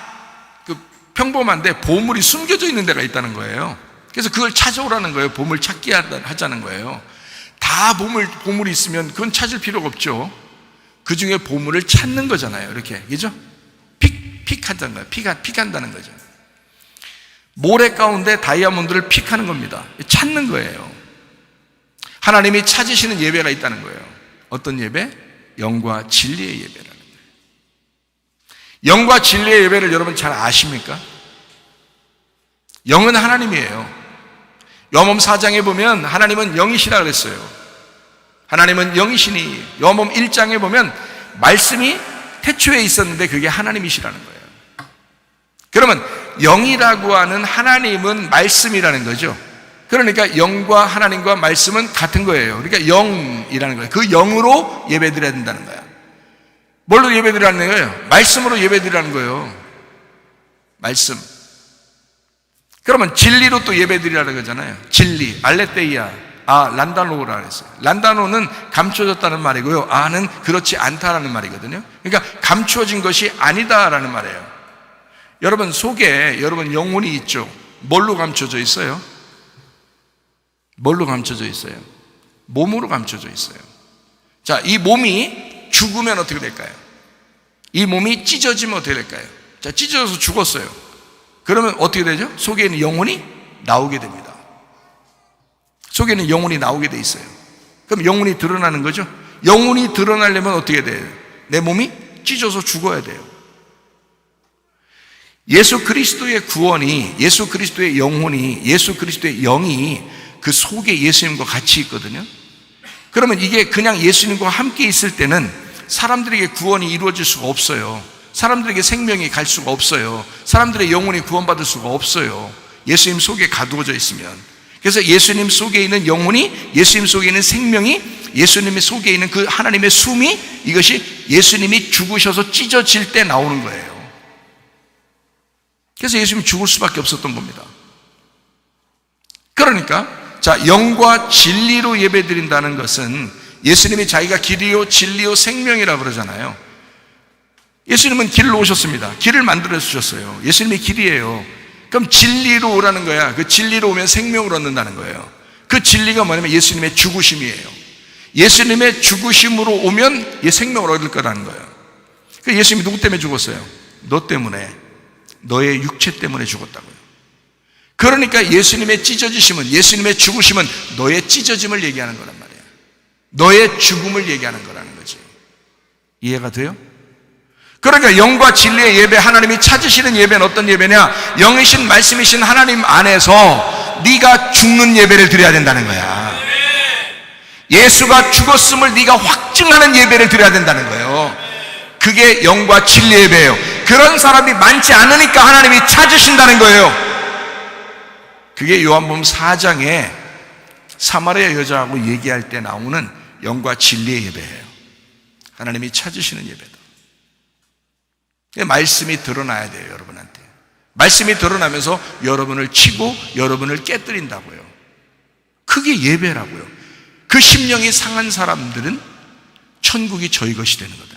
평범한데 보물이 숨겨져 있는 데가 있다는 거예요. 그래서 그걸 찾아오라는 거예요. 보물찾기 하자는 거예요. 다 보물이 있으면 그건 찾을 필요가 없죠. 그 중에 보물을 찾는 거잖아요. 이렇게. 그죠? 픽한다는 거예요. 픽한다는 거죠. 모래 가운데 다이아몬드를 픽하는 겁니다. 찾는 거예요. 하나님이 찾으시는 예배가 있다는 거예요. 어떤 예배? 영과 진리의 예배라는 거예요. 영과 진리의 예배를 여러분 잘 아십니까? 영은 하나님이에요. 요한복음 4장에 보면 하나님은 영이시라 그랬어요. 하나님은 영이시니 요한복음 1장에 보면 말씀이 태초에 있었는데 그게 하나님이시라는 거예요. 그러면 영이라고 하는 하나님은 말씀이라는 거죠. 그러니까 영과 하나님과 말씀은 같은 거예요. 그러니까 영이라는 거예요. 그 영으로 예배드려야 된다는 거야. 뭘로 예배드리라는 거예요? 말씀으로 예배드리라는 거예요. 말씀. 그러면 진리로 또 예배드리라는 거잖아요. 진리, 알레테이아, 란다노라 그랬어요. 란다노는 감춰졌다는 말이고요. 는 그렇지 않다라는 말이거든요. 그러니까 감춰진 것이 아니다라는 말이에요. 여러분 속에 여러분 영혼이 있죠. 뭘로 감춰져 있어요? 뭘로 감춰져 있어요? 몸으로 감춰져 있어요. 자, 이 몸이 죽으면 어떻게 될까요? 이 몸이 찢어지면 어떻게 될까요? 자, 찢어져서 죽었어요. 그러면 어떻게 되죠? 속에 있는 영혼이 나오게 됩니다. 속에 있는 영혼이 나오게 돼 있어요. 그럼 영혼이 드러나는 거죠? 영혼이 드러나려면 어떻게 돼요? 내 몸이 찢어서 죽어야 돼요. 예수 그리스도의 구원이, 예수 그리스도의 영혼이, 예수 그리스도의 영이 그 속에 예수님과 같이 있거든요. 그러면 이게 그냥 예수님과 함께 있을 때는 사람들에게 구원이 이루어질 수가 없어요. 사람들에게 생명이 갈 수가 없어요. 사람들의 영혼이 구원받을 수가 없어요. 예수님 속에 가두어져 있으면. 그래서 예수님 속에 있는 영혼이, 예수님 속에 있는 생명이, 예수님 속에 있는 그 하나님의 숨이, 이것이 예수님이 죽으셔서 찢어질 때 나오는 거예요. 그래서 예수님이 죽을 수밖에 없었던 겁니다. 그러니까 자, 영과 진리로 예배드린다는 것은 예수님이 자기가 길이요 진리요 생명이라고 그러잖아요. 예수님은 길로 오셨습니다. 길을 만들어 주셨어요. 예수님이 길이에요. 그럼 진리로 오라는 거야. 그 진리로 오면 생명을 얻는다는 거예요. 그 진리가 뭐냐면 예수님의 죽으심이에요. 예수님의 죽으심으로 오면 생명을 얻을 거라는 거예요. 그 예수님이 누구 때문에 죽었어요? 너 때문에, 너의 육체 때문에 죽었다고요. 그러니까 예수님의 찢어지심은, 예수님의 죽으심은 너의 찢어짐을 얘기하는 거란 말이에요. 너의 죽음을 얘기하는 거라는 거지. 이해가 돼요? 그러니까 영과 진리의 예배, 하나님이 찾으시는 예배는 어떤 예배냐? 영이신 말씀이신 하나님 안에서 네가 죽는 예배를 드려야 된다는 거야. 예수가 죽었음을 네가 확증하는 예배를 드려야 된다는 거예요. 그게 영과 진리 예배예요. 그런 사람이 많지 않으니까 하나님이 찾으신다는 거예요. 그게 요한복음 4장에 사마리아 여자하고 얘기할 때 나오는 영과 진리의 예배예요. 하나님이 찾으시는 예배다. 말씀이 드러나야 돼요, 여러분한테. 말씀이 드러나면서 여러분을 치고 여러분을 깨뜨린다고요. 그게 예배라고요. 그 심령이 상한 사람들은 천국이 저희 것이 되는 거다.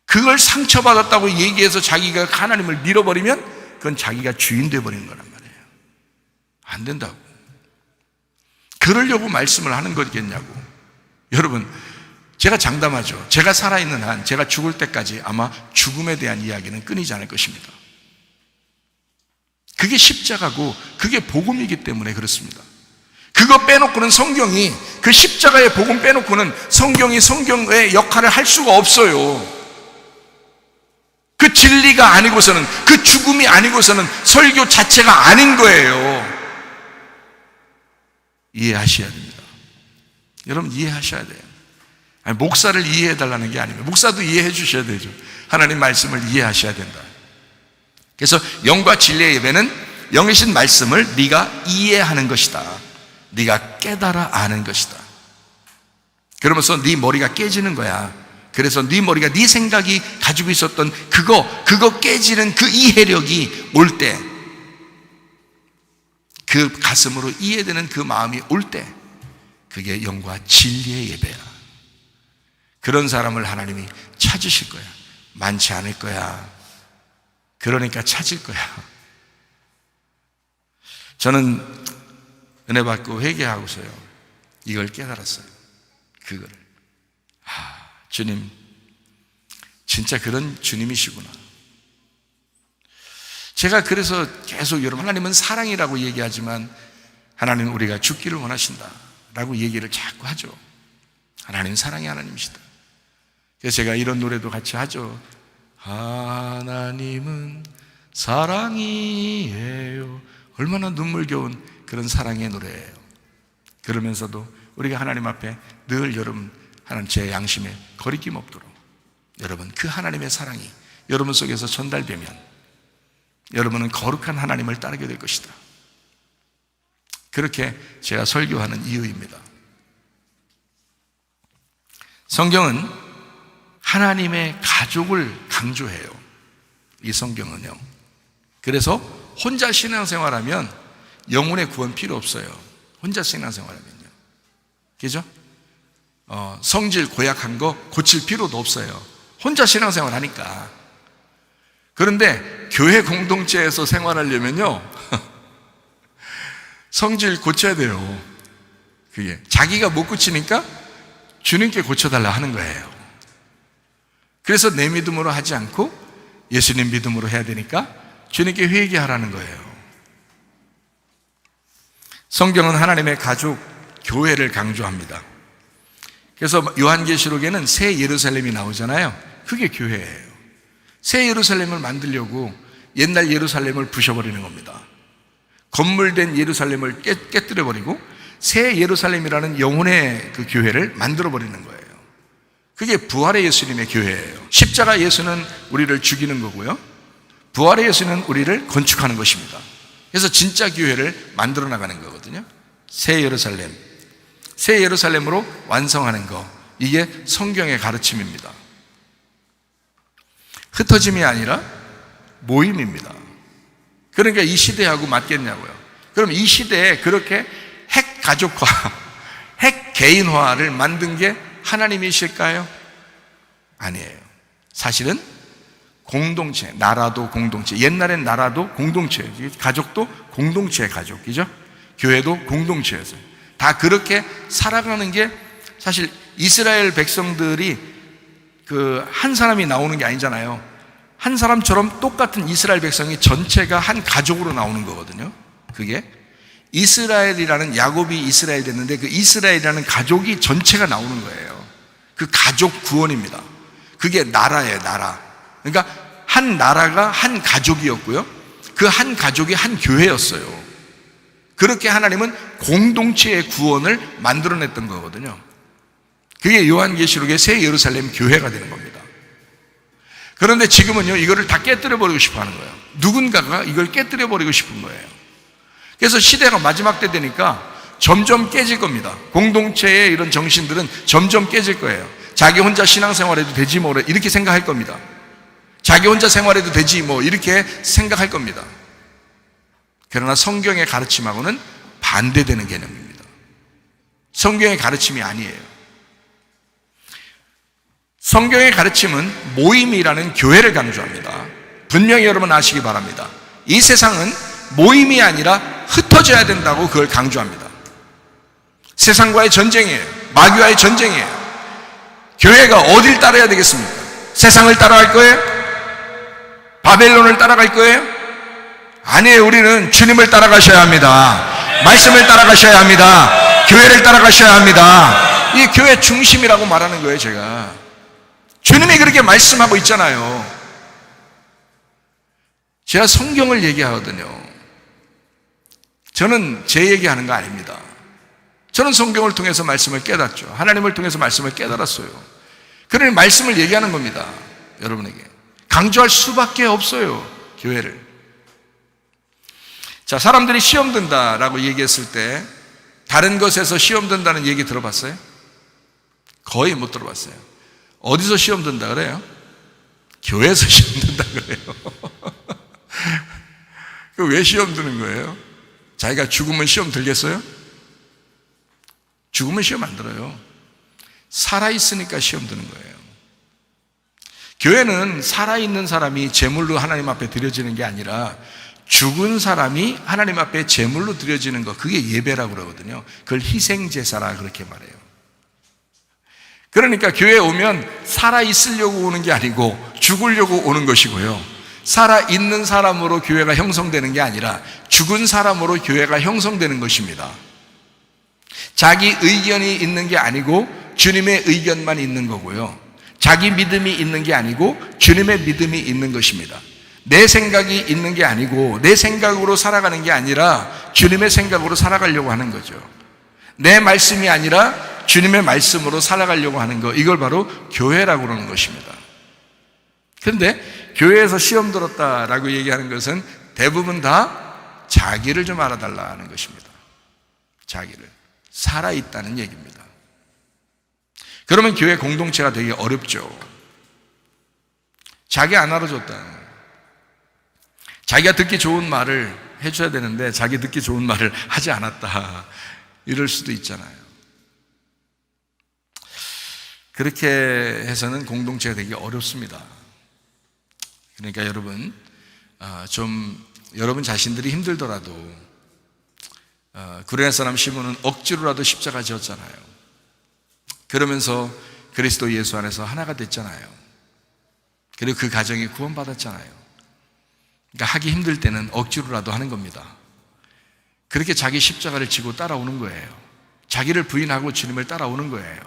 그걸 상처받았다고 얘기해서 자기가 하나님을 밀어버리면 그건 자기가 주인 되어버리는 거란 말이에요. 안 된다고. 그러려고 말씀을 하는 거겠냐고. 여러분, 제가 장담하죠. 제가 살아있는 한, 제가 죽을 때까지 아마 죽음에 대한 이야기는 끊이지 않을 것입니다. 그게 십자가고 그게 복음이기 때문에 그렇습니다. 그거 빼놓고는 성경이, 그 십자가의 복음 빼놓고는 성경이 성경의 역할을 할 수가 없어요. 그 진리가 아니고서는, 그 죽음이 아니고서는 설교 자체가 아닌 거예요. 이해하셔야 됩니다. 여러분 이해하셔야 돼요. 아니, 목사를 이해해달라는 게 아니에요. 목사도 이해해 주셔야 되죠. 하나님 말씀을 이해하셔야 된다. 그래서 영과 진리의 예배는 영이신 말씀을 네가 이해하는 것이다. 네가 깨달아 아는 것이다. 그러면서 네 머리가 깨지는 거야. 그래서 네 머리가, 네 생각이 가지고 있었던 그거 깨지는 그 이해력이 올 때, 그 가슴으로 이해되는 그 마음이 올 때, 그게 영과 진리의 예배야. 그런 사람을 하나님이 찾으실 거야. 많지 않을 거야. 그러니까 찾을 거야. 저는 은혜 받고 회개하고서요, 이걸 깨달았어요. 그거를. 주님, 진짜 그런 주님이시구나. 제가 그래서 계속 여러분, 하나님은 사랑이라고 얘기하지만 하나님은 우리가 죽기를 원하신다 라고 얘기를 자꾸 하죠. 하나님은 사랑의 하나님이시다. 그래서 제가 이런 노래도 같이 하죠. 하나님은 사랑이에요. 얼마나 눈물겨운 그런 사랑의 노래예요. 그러면서도 우리가 하나님 앞에 늘 여러분 하나님 제 양심에 거리낌 없도록 여러분 그 하나님의 사랑이 여러분 속에서 전달되면 여러분은 거룩한 하나님을 따르게 될 것이다. 그렇게 제가 설교하는 이유입니다. 성경은 하나님의 가족을 강조해요. 이 성경은요. 그래서 혼자 신앙생활하면 영혼의 구원 필요 없어요. 혼자 신앙생활하면요. 그죠? 성질 고약한 거 고칠 필요도 없어요. 혼자 신앙생활 하니까. 그런데 교회 공동체에서 생활하려면요. 성질 고쳐야 돼요. 그게 자기가 못 고치니까 주님께 고쳐달라 하는 거예요. 그래서 내 믿음으로 하지 않고 예수님 믿음으로 해야 되니까 주님께 회개하라는 거예요. 성경은 하나님의 가족, 교회를 강조합니다. 그래서 요한계시록에는 새 예루살렘이 나오잖아요. 그게 교회예요. 새 예루살렘을 만들려고 옛날 예루살렘을 부셔버리는 겁니다. 건물된 예루살렘을 깨뜨려버리고 새 예루살렘이라는 영혼의 그 교회를 만들어버리는 거예요. 그게 부활의 예수님의 교회예요. 십자가 예수는 우리를 죽이는 거고요. 부활의 예수는 우리를 건축하는 것입니다. 그래서 진짜 교회를 만들어 나가는 거거든요. 새 예루살렘, 새 예루살렘으로 완성하는 거, 이게 성경의 가르침입니다. 흩어짐이 아니라 모임입니다. 그러니까 이 시대하고 맞겠냐고요. 그럼 이 시대에 그렇게 핵 가족화, 핵 개인화를 만든 게 하나님이실까요? 아니에요. 사실은 공동체, 나라도 공동체, 옛날엔 나라도 공동체, 가족도 공동체의 가족이죠. 교회도 공동체였어요. 다 그렇게 살아가는 게 사실 이스라엘 백성들이 그 한 사람이 나오는 게 아니잖아요. 한 사람처럼 똑같은 이스라엘 백성이 전체가 한 가족으로 나오는 거거든요. 그게 이스라엘이라는, 야곱이 이스라엘 됐는데 그 이스라엘이라는 가족이 전체가 나오는 거예요. 그 가족 구원입니다. 그게 나라예요, 나라. 그러니까 한 나라가 한 가족이었고요. 그 한 가족이 한 교회였어요. 그렇게 하나님은 공동체의 구원을 만들어냈던 거거든요. 그게 요한계시록의 새 예루살렘 교회가 되는 겁니다. 그런데 지금은요, 이거를 다 깨뜨려버리고 싶어 하는 거예요. 누군가가 이걸 깨뜨려버리고 싶은 거예요. 그래서 시대가 마지막 때 되니까 점점 깨질 겁니다. 공동체의 이런 정신들은 점점 깨질 거예요. 자기 혼자 신앙생활해도 되지 뭐 이렇게 생각할 겁니다. 자기 혼자 생활해도 되지 뭐 이렇게 생각할 겁니다. 그러나 성경의 가르침하고는 반대되는 개념입니다. 성경의 가르침이 아니에요. 성경의 가르침은 모임이라는 교회를 강조합니다. 분명히 여러분 아시기 바랍니다. 이 세상은 모임이 아니라 흩어져야 된다고 그걸 강조합니다. 세상과의 전쟁이에요. 마귀와의 전쟁이에요. 교회가 어딜 따라야 되겠습니까? 세상을 따라갈 거예요? 바벨론을 따라갈 거예요? 아니에요. 우리는 주님을 따라가셔야 합니다. 말씀을 따라가셔야 합니다. 교회를 따라가셔야 합니다. 이게 교회 중심이라고 말하는 거예요. 제가 주님이 그렇게 말씀하고 있잖아요. 제가 성경을 얘기하거든요. 저는 제 얘기하는 거 아닙니다. 저는 성경을 통해서 말씀을 깨닫죠. 하나님을 통해서 말씀을 깨달았어요. 그러니 말씀을 얘기하는 겁니다. 여러분에게 강조할 수밖에 없어요. 교회를. 자, 사람들이 시험 든다라고 얘기했을 때 다른 것에서 시험 든다는 얘기 들어봤어요? 거의 못 들어봤어요. 어디서 시험 든다 그래요? 교회에서 시험 든다 그래요. 왜 시험 드는 거예요? 자기가 죽으면 시험 들겠어요? 죽으면 시험 안 들어요. 살아있으니까 시험 드는 거예요. 교회는 살아있는 사람이 제물로 하나님 앞에 드려지는 게 아니라 죽은 사람이 하나님 앞에 제물로 드려지는 거, 그게 예배라고 그러거든요. 그걸 희생제사라 그렇게 말해요. 그러니까 교회에 오면 살아있으려고 오는 게 아니고 죽으려고 오는 것이고요. 살아있는 사람으로 교회가 형성되는 게 아니라 죽은 사람으로 교회가 형성되는 것입니다. 자기 의견이 있는 게 아니고 주님의 의견만 있는 거고요. 자기 믿음이 있는 게 아니고 주님의 믿음이 있는 것입니다. 내 생각이 있는 게 아니고 내 생각으로 살아가는 게 아니라 주님의 생각으로 살아가려고 하는 거죠. 내 말씀이 아니라 주님의 말씀으로 살아가려고 하는 거, 이걸 바로 교회라고 그러는 것입니다. 그런데 교회에서 시험 들었다라고 얘기하는 것은 대부분 다 자기를 좀 알아달라는 것입니다. 자기를. 살아있다는 얘기입니다. 그러면 교회 공동체가 되기 어렵죠. 자기 안 알아줬다. 자기가 듣기 좋은 말을 해줘야 되는데 자기 듣기 좋은 말을 하지 않았다. 이럴 수도 있잖아요. 그렇게 해서는 공동체가 되기 어렵습니다. 그러니까 여러분, 여러분 자신들이 힘들더라도, 구레네 사람 시몬은 억지로라도 십자가 지었잖아요. 그러면서 그리스도 예수 안에서 하나가 됐잖아요. 그리고 그 가정이 구원받았잖아요. 그러니까 하기 힘들 때는 억지로라도 하는 겁니다. 그렇게 자기 십자가를 지고 따라오는 거예요. 자기를 부인하고 주님을 따라오는 거예요.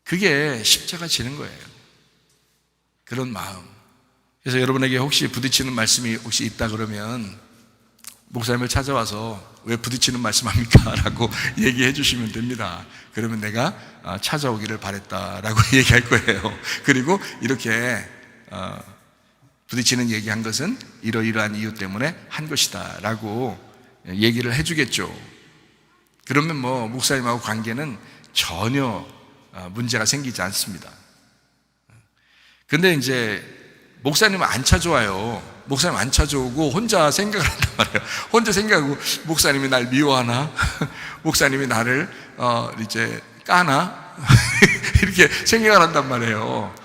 그게 십자가 지는 거예요. 그런 마음. 그래서 여러분에게 혹시 부딪히는 말씀이 혹시 있다 그러면 목사님을 찾아와서 왜 부딪히는 말씀합니까? 라고 얘기해 주시면 됩니다. 그러면 내가 찾아오기를 바랬다라고 얘기할 거예요. 그리고 이렇게 부딪히는 얘기한 것은 이러이러한 이유 때문에 한 것이다 라고 얘기를 해주겠죠. 그러면 목사님하고 관계는 전혀 문제가 생기지 않습니다. 근데 이제 목사님은 안 찾아와요. 목사님 안 찾아오고 혼자 생각을 한단 말이에요. 혼자 생각하고 목사님이 날 미워하나? 목사님이 나를 이제 까나? 이렇게 생각을 한단 말이에요.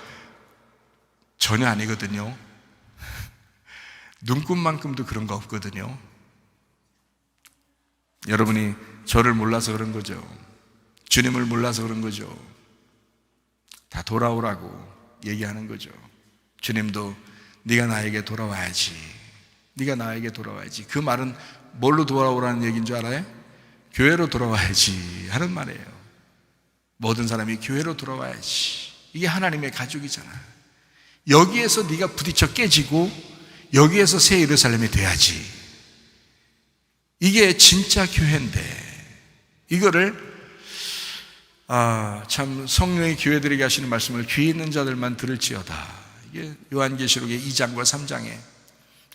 전혀 아니거든요. 눈꽃만큼도 그런 거 없거든요. 여러분이 저를 몰라서 그런 거죠. 주님을 몰라서 그런 거죠. 다 돌아오라고 얘기하는 거죠. 주님도 네가 나에게 돌아와야지. 네가 나에게 돌아와야지. 그 말은 뭘로 돌아오라는 얘기인 줄 알아요? 교회로 돌아와야지 하는 말이에요. 모든 사람이 교회로 돌아와야지. 이게 하나님의 가족이잖아. 여기에서 네가 부딪혀 깨지고 여기에서 새 예루살렘이 돼야지. 이게 진짜 교회인데 이거를 참 성령의 교회들에게 하시는 말씀을 귀 있는 자들만 들을지어다. 이게 요한계시록의 2장과 3장에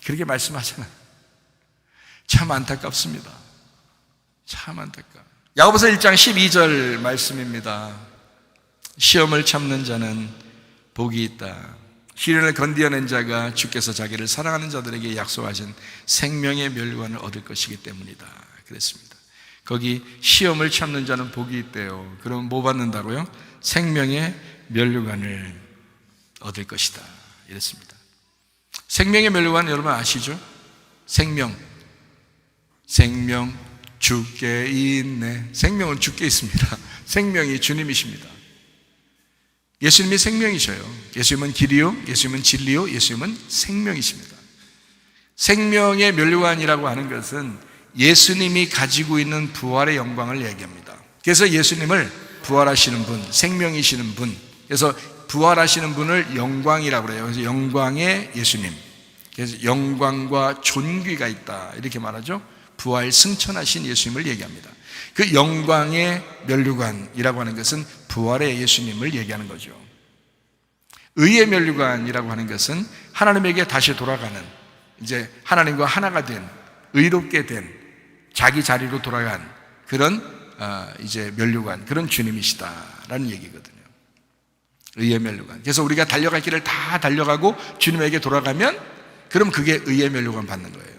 그렇게 말씀하잖아요. 참 안타깝습니다. 참 안타까워. 야고보서 1장 12절 말씀입니다. 시험을 참는 자는 복이 있다. 시련을 건디어낸 자가 주께서 자기를 사랑하는 자들에게 약속하신 생명의 멸류관을 얻을 것이기 때문이다. 그랬습니다. 거기 시험을 참는 자는 복이 있대요. 그럼 뭐 받는다고요? 생명의 멸류관을 얻을 것이다. 이랬습니다. 생명의 멸류관 여러분 아시죠? 생명 주께 있네. 생명은 주께 있습니다. 생명이 주님이십니다. 예수님이 생명이셔요. 예수님은 길이요, 예수님은 진리요, 예수님은 생명이십니다. 생명의 멸류관이라고 하는 것은 예수님이 가지고 있는 부활의 영광을 얘기합니다. 그래서 예수님을 부활하시는 분, 생명이시는 분, 그래서 부활하시는 분을 영광이라고 그래요. 그래서 영광의 예수님, 그래서 영광과 존귀가 있다 이렇게 말하죠. 부활 승천하신 예수님을 얘기합니다. 그 영광의 멸류관이라고 하는 것은 부활의 예수님을 얘기하는 거죠. 의의 멸류관이라고 하는 것은 하나님에게 다시 돌아가는, 이제 하나님과 하나가 된, 의롭게 된, 자기 자리로 돌아간 그런 이제 멸류관, 그런 주님이시다라는 얘기거든요. 의의 멸류관. 그래서 우리가 달려갈 길을 다 달려가고 주님에게 돌아가면 그럼 그게 의의 멸류관 받는 거예요.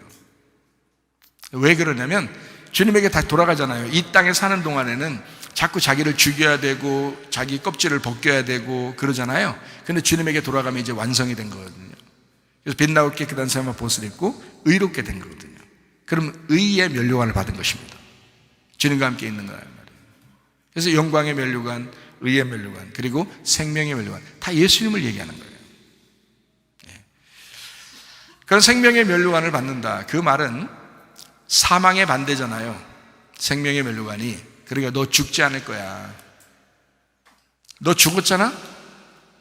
왜 그러냐면 주님에게 다 돌아가잖아요. 이 땅에 사는 동안에는 자꾸 자기를 죽여야 되고 자기 껍질을 벗겨야 되고 그러잖아요. 근데 주님에게 돌아가면 이제 완성이 된 거거든요. 그래서 빛나고 깨끗한 새 옷을 입고 의롭게 된 거거든요. 그럼 의의 멸류관을 받은 것입니다. 주님과 함께 있는 거란 말이에요. 그래서 영광의 멸류관, 의의 멸류관, 그리고 생명의 멸류관, 다 예수님을 얘기하는 거예요. 그런 생명의 멸류관을 받는다. 그 말은 사망의 반대잖아요. 생명의 멸류관이. 그러니까 너 죽지 않을 거야. 너 죽었잖아?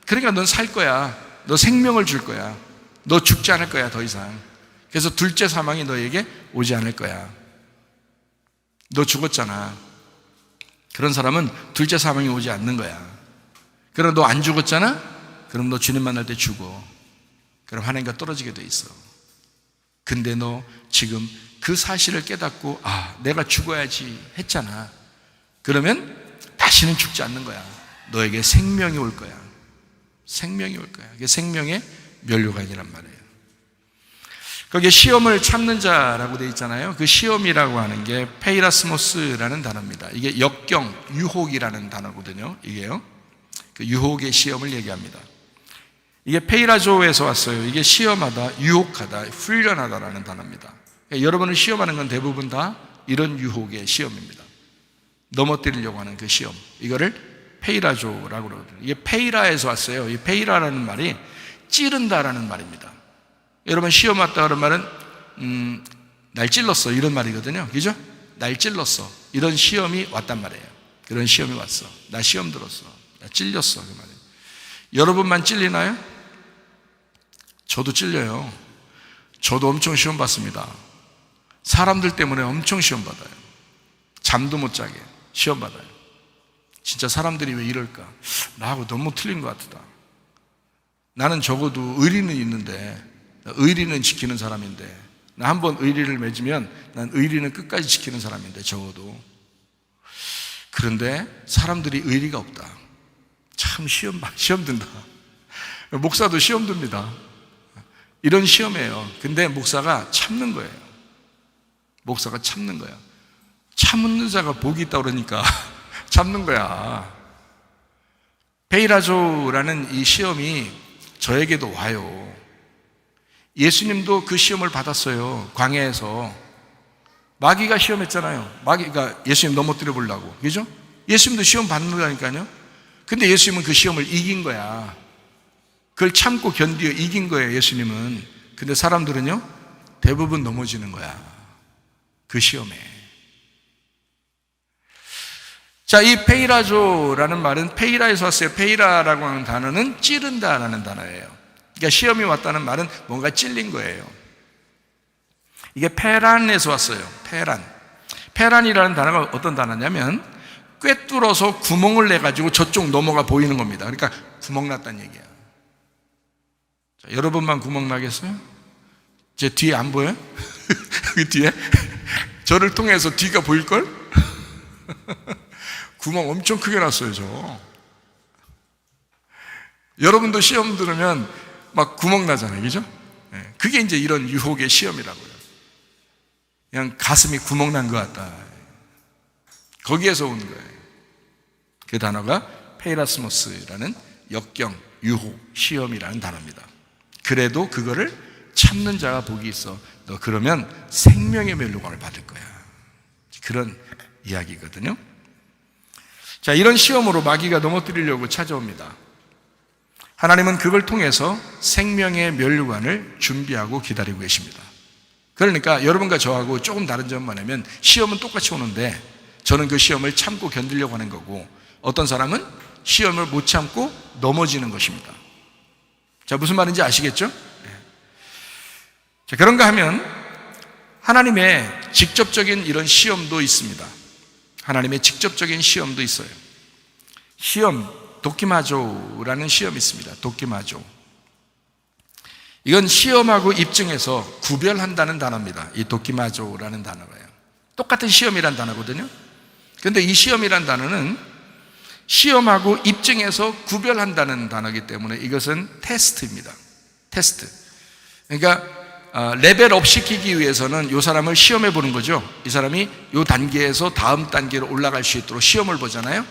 그러니까 넌 살 거야. 너 생명을 줄 거야. 너 죽지 않을 거야, 더 이상. 그래서 둘째 사망이 너에게 오지 않을 거야. 너 죽었잖아. 그런 사람은 둘째 사망이 오지 않는 거야. 그럼 너 안 죽었잖아? 그럼 너 주님 만날 때 죽어. 그럼 하나님과 떨어지게 돼 있어. 근데 너 지금 그 사실을 깨닫고 내가 죽어야지 했잖아. 그러면 다시는 죽지 않는 거야. 너에게 생명이 올 거야. 생명이 올 거야. 이게 생명의 면류관이란 말이에요. 거기에 시험을 참는 자라고 되어 있잖아요. 그 시험이라고 하는 게 페이라스모스라는 단어입니다. 이게 역경, 유혹이라는 단어거든요. 이게요. 그 유혹의 시험을 얘기합니다. 이게 페이라조에서 왔어요. 이게 시험하다, 유혹하다, 훈련하다라는 단어입니다. 그러니까 여러분을 시험하는 건 대부분 다 이런 유혹의 시험입니다. 넘어뜨리려고 하는 그 시험. 이거를 페이라조라고 그러거든요. 이게 페이라에서 왔어요. 이 페이라라는 말이 찌른다라는 말입니다. 여러분 시험 왔다 그런 말은 날 찔렀어 이런 말이거든요. 그죠? 날 찔렀어. 이런 시험이 왔단 말이에요. 그런 시험이 왔어. 나 시험 들었어. 나 찔렸어. 그 말이에요. 여러분만 찔리나요? 저도 찔려요. 저도 엄청 시험 받습니다. 사람들 때문에 엄청 시험 받아요. 잠도 못 자게 시험 받아요. 진짜 사람들이 왜 이럴까? 나하고 너무 틀린 것 같다. 나는 적어도 의리는 있는데, 의리는 지키는 사람인데, 나 한번 의리를 맺으면 난 의리는 끝까지 지키는 사람인데 적어도. 그런데 사람들이 의리가 없다. 참 시험 든다. 목사도 시험 듭니다. 이런 시험이에요. 근데 목사가 참는 거예요. 목사가 참는 거야. 참는 자가 복이 있다고 그러니까 참는 거야. 페이라조라는 이 시험이 저에게도 와요. 예수님도 그 시험을 받았어요. 광야에서 마귀가 시험했잖아요. 마귀가 예수님 넘어뜨려 보려고. 그죠? 예수님도 시험 받는다니까요. 근데 예수님은 그 시험을 이긴 거야. 그걸 참고 견디어 이긴 거예요, 예수님은. 근데 사람들은요, 대부분 넘어지는 거야. 그 시험에. 자, 이 페이라조라는 말은 페이라에서 왔어요. 페이라라고 하는 단어는 찌른다라는 단어예요. 그러니까 시험이 왔다는 말은 뭔가 찔린 거예요. 이게 페란에서 왔어요. 페란. 페란이라는 단어가 어떤 단어냐면 꿰뚫어서 구멍을 내가지고 저쪽 넘어가 보이는 겁니다. 그러니까 구멍 났다는 얘기야. 자, 여러분만 구멍 나겠어요? 제 뒤에 안 보여요? 그 뒤에? 저를 통해서 뒤가 보일걸? 구멍 엄청 크게 났어요, 저. 여러분도 시험 들으면 막 구멍 나잖아요, 그죠? 그게 이제 이런 유혹의 시험이라고요. 그냥 가슴이 구멍 난 것 같다. 거기에서 온 거예요. 그 단어가 페이라스모스라는 역경, 유혹, 시험이라는 단어입니다. 그래도 그거를 참는 자가 복이 있어. 너 그러면 생명의 면류관을 받을 거야. 그런 이야기거든요. 자, 이런 시험으로 마귀가 넘어뜨리려고 찾아옵니다. 하나님은 그걸 통해서 생명의 면류관을 준비하고 기다리고 계십니다. 그러니까 여러분과 저하고 조금 다른 점만 하면 시험은 똑같이 오는데 저는 그 시험을 참고 견디려고 하는 거고 어떤 사람은 시험을 못 참고 넘어지는 것입니다. 자, 무슨 말인지 아시겠죠? 자, 그런가 하면 하나님의 직접적인 이런 시험도 있습니다. 하나님의 직접적인 시험도 있어요. 시험, 도키마조라는 시험이 있습니다. 도키마조. 이건 시험하고 입증해서 구별한다는 단어입니다. 이 도키마조라는 단어가요. 똑같은 시험이란 단어거든요. 그런데 이 시험이란 단어는 시험하고 입증해서 구별한다는 단어이기 때문에 이것은 테스트입니다. 테스트. 그러니까 레벨업 시키기 위해서는 이 사람을 시험해 보는 거죠. 이 사람이 이 단계에서 다음 단계로 올라갈 수 있도록 시험을 보잖아요.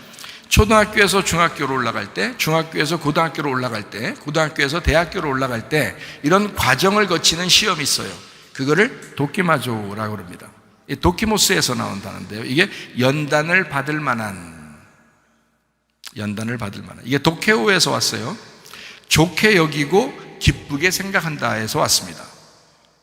초등학교에서 중학교로 올라갈 때, 중학교에서 고등학교로 올라갈 때, 고등학교에서 대학교로 올라갈 때 이런 과정을 거치는 시험이 있어요. 그거를 도키마조라고 합니다. 도키모스에서 나온 단어인데요. 이게 연단을 받을 만한 이게 도케오에서 왔어요. 좋게 여기고 기쁘게 생각한다에서 왔습니다.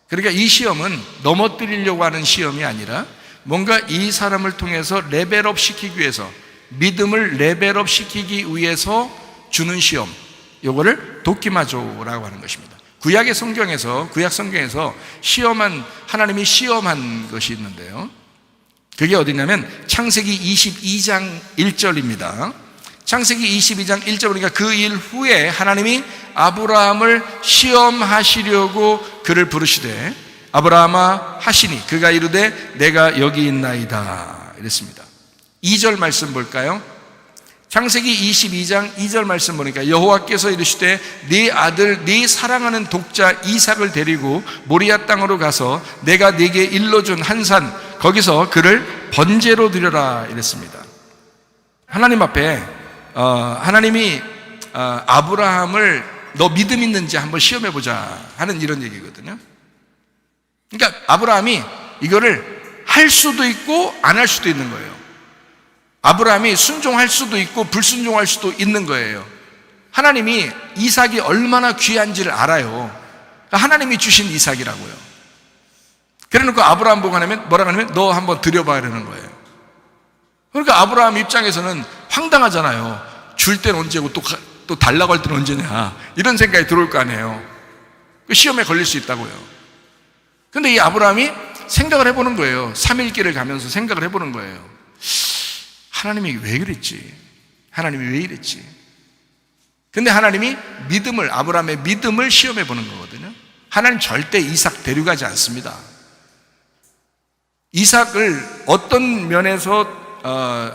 그러니까 이 시험은 넘어뜨리려고 하는 시험이 아니라 뭔가 이 사람을 통해서 레벨업 시키기 위해서, 믿음을 레벨업 시키기 위해서 주는 시험, 이거를 도키마조라고 하는 것입니다. 구약 성경에서 하나님이 시험한 것이 있는데요. 그게 어디냐면 창세기 22장 1절입니다. 창세기 22장 1절 보니까 그 일 후에 하나님이 아브라함을 시험하시려고 그를 부르시되 아브라함아 하시니 그가 이르되 내가 여기 있나이다 이랬습니다. 2절 말씀 볼까요? 창세기 22장 2절 말씀 보니까 여호와께서 이르시되 네 아들 네 사랑하는 독자 이삭을 데리고 모리아 땅으로 가서 내가 네게 일러준 한 산 거기서 그를 번제로 드려라 이랬습니다. 하나님 앞에 하나님이 아브라함을 너 믿음 있는지 한번 시험해보자 하는 이런 얘기거든요. 그러니까 아브라함이 이거를 할 수도 있고 안 할 수도 있는 거예요. 아브라함이 순종할 수도 있고 불순종할 수도 있는 거예요. 하나님이 이삭이 얼마나 귀한지를 알아요. 그러니까 하나님이 주신 이삭이라고요. 그래놓고 아브라함 보고 뭐라고 하냐면 너 한번 드려봐 이러는 거예요. 그러니까 아브라함 입장에서는 황당하잖아요. 줄 때는 언제고 또 달라고 할 때는 언제냐 이런 생각이 들어올 거 아니에요. 시험에 걸릴 수 있다고요. 근데 이 아브라함이 생각을 해보는 거예요. 3일길을 가면서 생각을 해보는 거예요. 하나님이 왜 그랬지? 하나님이 왜 이랬지? 근데 하나님이 아브라함의 믿음을 시험해 보는 거거든요. 하나님 절대 이삭 데려가지 않습니다. 이삭을 어떤 면에서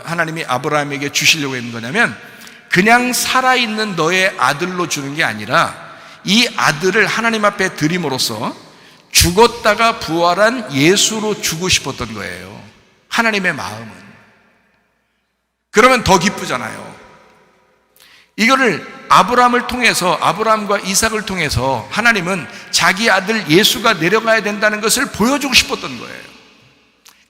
하나님이 아브라함에게 주시려고 했는 거냐면 그냥 살아있는 너의 아들로 주는 게 아니라 이 아들을 하나님 앞에 드림으로써 죽었다가 부활한 예수로 주고 싶었던 거예요. 하나님의 마음은. 그러면 더 기쁘잖아요. 이거를 아브라함을 통해서 아브라함과 이삭을 통해서 하나님은 자기 아들 예수가 내려가야 된다는 것을 보여주고 싶었던 거예요.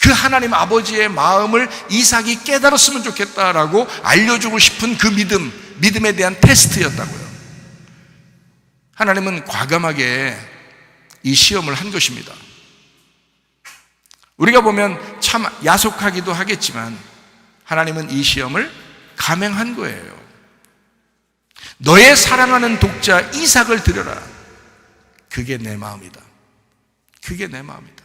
그 하나님 아버지의 마음을 이삭이 깨달았으면 좋겠다라고 알려주고 싶은 그 믿음에 대한 테스트였다고요. 하나님은 과감하게 이 시험을 한 것입니다. 우리가 보면 참 야속하기도 하겠지만 하나님은 이 시험을 감행한 거예요. 너의 사랑하는 독자 이삭을 드려라. 그게 내 마음이다. 그게 내 마음이다.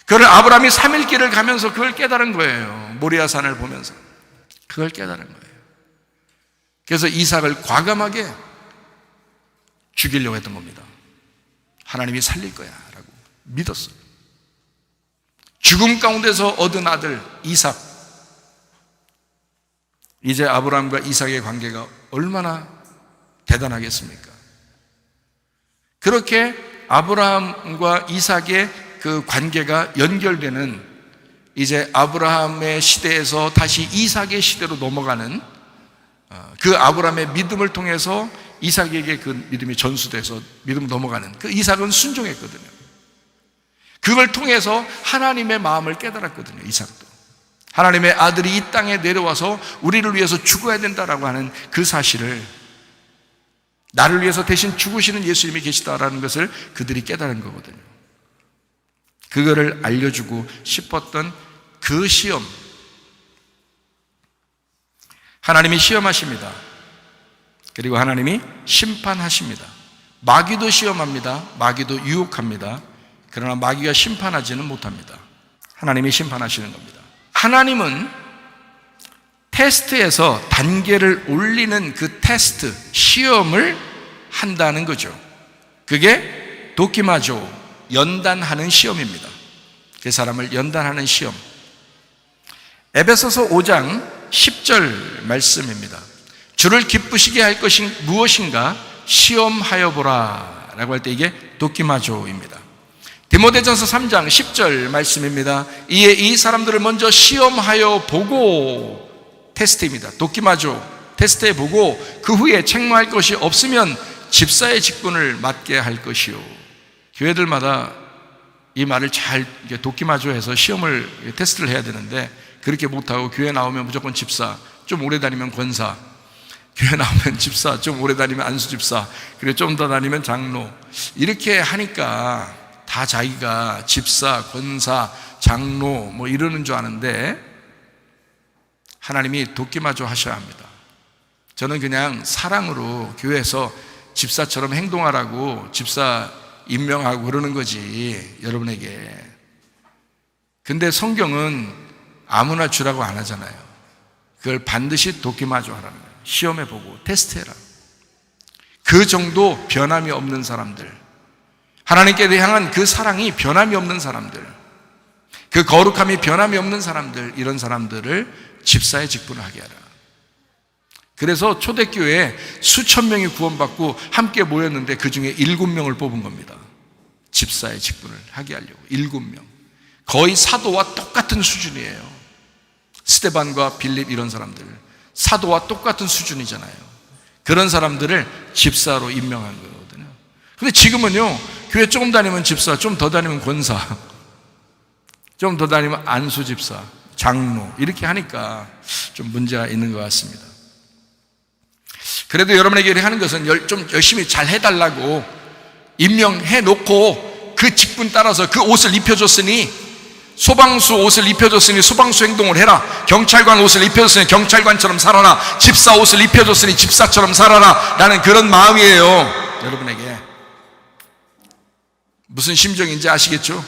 그걸 아브라함이 3일 길을 가면서 그걸 깨달은 거예요. 모리아산을 보면서 그걸 깨달은 거예요. 그래서 이삭을 과감하게 죽이려고 했던 겁니다. 하나님이 살릴 거야 라고 믿었어요. 죽음 가운데서 얻은 아들 이삭. 이제 아브라함과 이삭의 관계가 얼마나 대단하겠습니까? 그렇게 아브라함과 이삭의 그 관계가 연결되는 이제 아브라함의 시대에서 다시 이삭의 시대로 넘어가는 그 아브라함의 믿음을 통해서 이삭에게 그 믿음이 전수돼서 믿음으로 넘어가는 그 이삭은 순종했거든요. 그걸 통해서 하나님의 마음을 깨달았거든요. 이삭도 하나님의 아들이 이 땅에 내려와서 우리를 위해서 죽어야 된다라고 하는 그 사실을, 나를 위해서 대신 죽으시는 예수님이 계시다라는 것을 그들이 깨달은 거거든요. 그거를 알려주고 싶었던 그 시험, 하나님이 시험하십니다. 그리고 하나님이 심판하십니다. 마귀도 시험합니다. 마귀도 유혹합니다. 그러나 마귀가 심판하지는 못합니다. 하나님이 심판하시는 겁니다. 하나님은 테스트에서 단계를 올리는 그 테스트, 시험을 한다는 거죠. 그게 도키마조, 연단하는 시험입니다. 그 사람을 연단하는 시험. 에베소서 5장 10절 말씀입니다. 주를 기쁘시게 할 것이 무엇인가 시험하여 보라 라고 할 때 이게 도키마조입니다. 디모데전서 3장 10절 말씀입니다. 이에 이 사람들을 먼저 시험하여 보고, 테스트입니다. 도키마조, 테스트해 보고 그 후에 책망할 것이 없으면 집사의 직분을 맡게 할 것이요. 교회들마다 이 말을 잘 도키마조해서 시험을 테스트를 해야 되는데 그렇게 못하고 교회 나오면 무조건 집사, 좀 오래 다니면 권사, 교회 나오면 집사, 좀 오래 다니면 안수집사, 그리고 좀 더 다니면 장로, 이렇게 하니까 다 자기가 집사, 권사, 장로 뭐 이러는 줄 아는데 하나님이 도끼마저 하셔야 합니다. 저는 그냥 사랑으로 교회에서 집사처럼 행동하라고 집사 임명하고 그러는 거지, 여러분에게. 근데 성경은 아무나 주라고 안 하잖아요. 그걸 반드시 도끼마저 하라는 거예요. 시험해보고 테스트해라. 그 정도 변함이 없는 사람들, 하나님께 향한 그 사랑이 변함이 없는 사람들, 그 거룩함이 변함이 없는 사람들, 이런 사람들을 집사의 직분을 하게 하라. 그래서 초대교회에 수천 명이 구원받고 함께 모였는데 그 중에 7명을 뽑은 겁니다. 집사의 직분을 하게 하려고. 7명. 거의 사도와 똑같은 수준이에요. 스데반과 빌립 이런 사람들, 사도와 똑같은 수준이잖아요. 그런 사람들을 집사로 임명한 거거든요. 근데 지금은요, 교회 조금 다니면 집사, 좀 더 다니면 권사, 좀 더 다니면 안수 집사, 장로, 이렇게 하니까 좀 문제가 있는 것 같습니다. 그래도 여러분에게 하는 것은 좀 열심히 잘 해달라고 임명해 놓고 그 직분 따라서 그 옷을 입혀줬으니, 소방수 옷을 입혀줬으니 소방수 행동을 해라. 경찰관 옷을 입혀줬으니 경찰관처럼 살아라. 집사 옷을 입혀줬으니 집사처럼 살아라. 라는 그런 마음이에요. 여러분에게 무슨 심정인지 아시겠죠?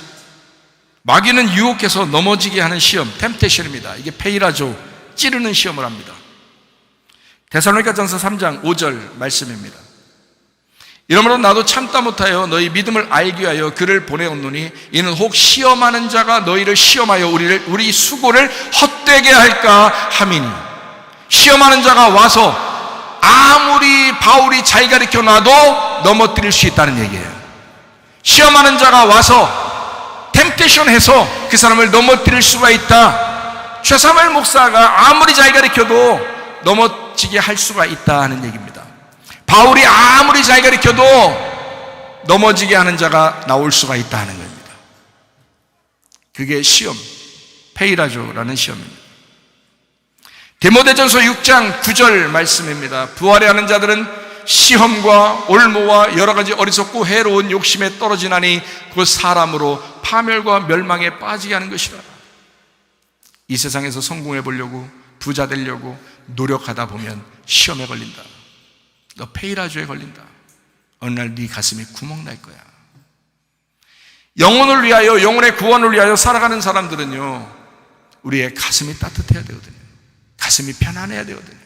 마귀는 유혹해서 넘어지게 하는 시험, 템테이션입니다. 이게 페이라조, 찌르는 시험을 합니다. 데살로니가전서 3장 5절 말씀입니다. 이러므로 나도 참다 못하여 너희 믿음을 알기 위하여 그를 보내었노니 이는 혹 시험하는 자가 너희를 시험하여 우리 수고를 헛되게 할까 함이니. 시험하는 자가 와서 아무리 바울이 잘 가르쳐 놔도 넘어뜨릴 수 있다는 얘기예요. 시험하는 자가 와서 템테이션 해서 그 사람을 넘어뜨릴 수가 있다. 최사무엘 목사가 아무리 잘 가르쳐도 넘어지게 할 수가 있다 하는 얘기입니다. 바울이 아무리 잘 가르쳐도 넘어지게 하는 자가 나올 수가 있다 하는 겁니다. 그게 시험, 페이라조라는 시험입니다. 디모데전서 6장 9절 말씀입니다. 부활해 하는 자들은 시험과 올무와 여러 가지 어리석고 해로운 욕심에 떨어지나니 그 사람으로 파멸과 멸망에 빠지게 하는 것이라. 이 세상에서 성공해 보려고, 부자 되려고 노력하다 보면 시험에 걸린다. 너 페이라조에 걸린다. 어느 날 네 가슴이 구멍 날 거야. 영혼을 위하여, 영혼의 구원을 위하여 살아가는 사람들은요, 우리의 가슴이 따뜻해야 되거든요. 가슴이 편안해야 되거든요.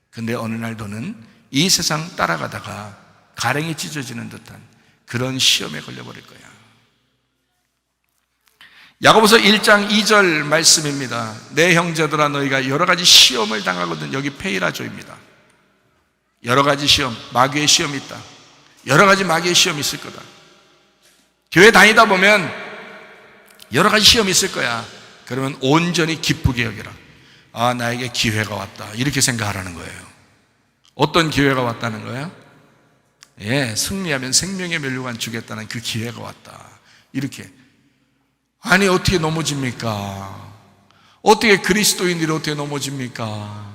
근데 어느 날 너는 이 세상 따라가다가 가랭이 찢어지는 듯한 그런 시험에 걸려버릴 거야. 야고보서 1장 2절 말씀입니다. 내 형제들아 너희가 여러 가지 시험을 당하거든. 여기 페이라조입니다. 여러 가지 시험, 마귀의 시험이 있다. 여러 가지 마귀의 시험이 있을 거다. 교회 다니다 보면 여러 가지 시험이 있을 거야. 그러면 온전히 기쁘게 여기라. 아, 나에게 기회가 왔다. 이렇게 생각하라는 거예요. 어떤 기회가 왔다는 거예요? 예, 승리하면 생명의 면류관 주겠다는 그 기회가 왔다. 이렇게. 아니, 어떻게 넘어집니까? 어떻게 그리스도인들이 어떻게 넘어집니까?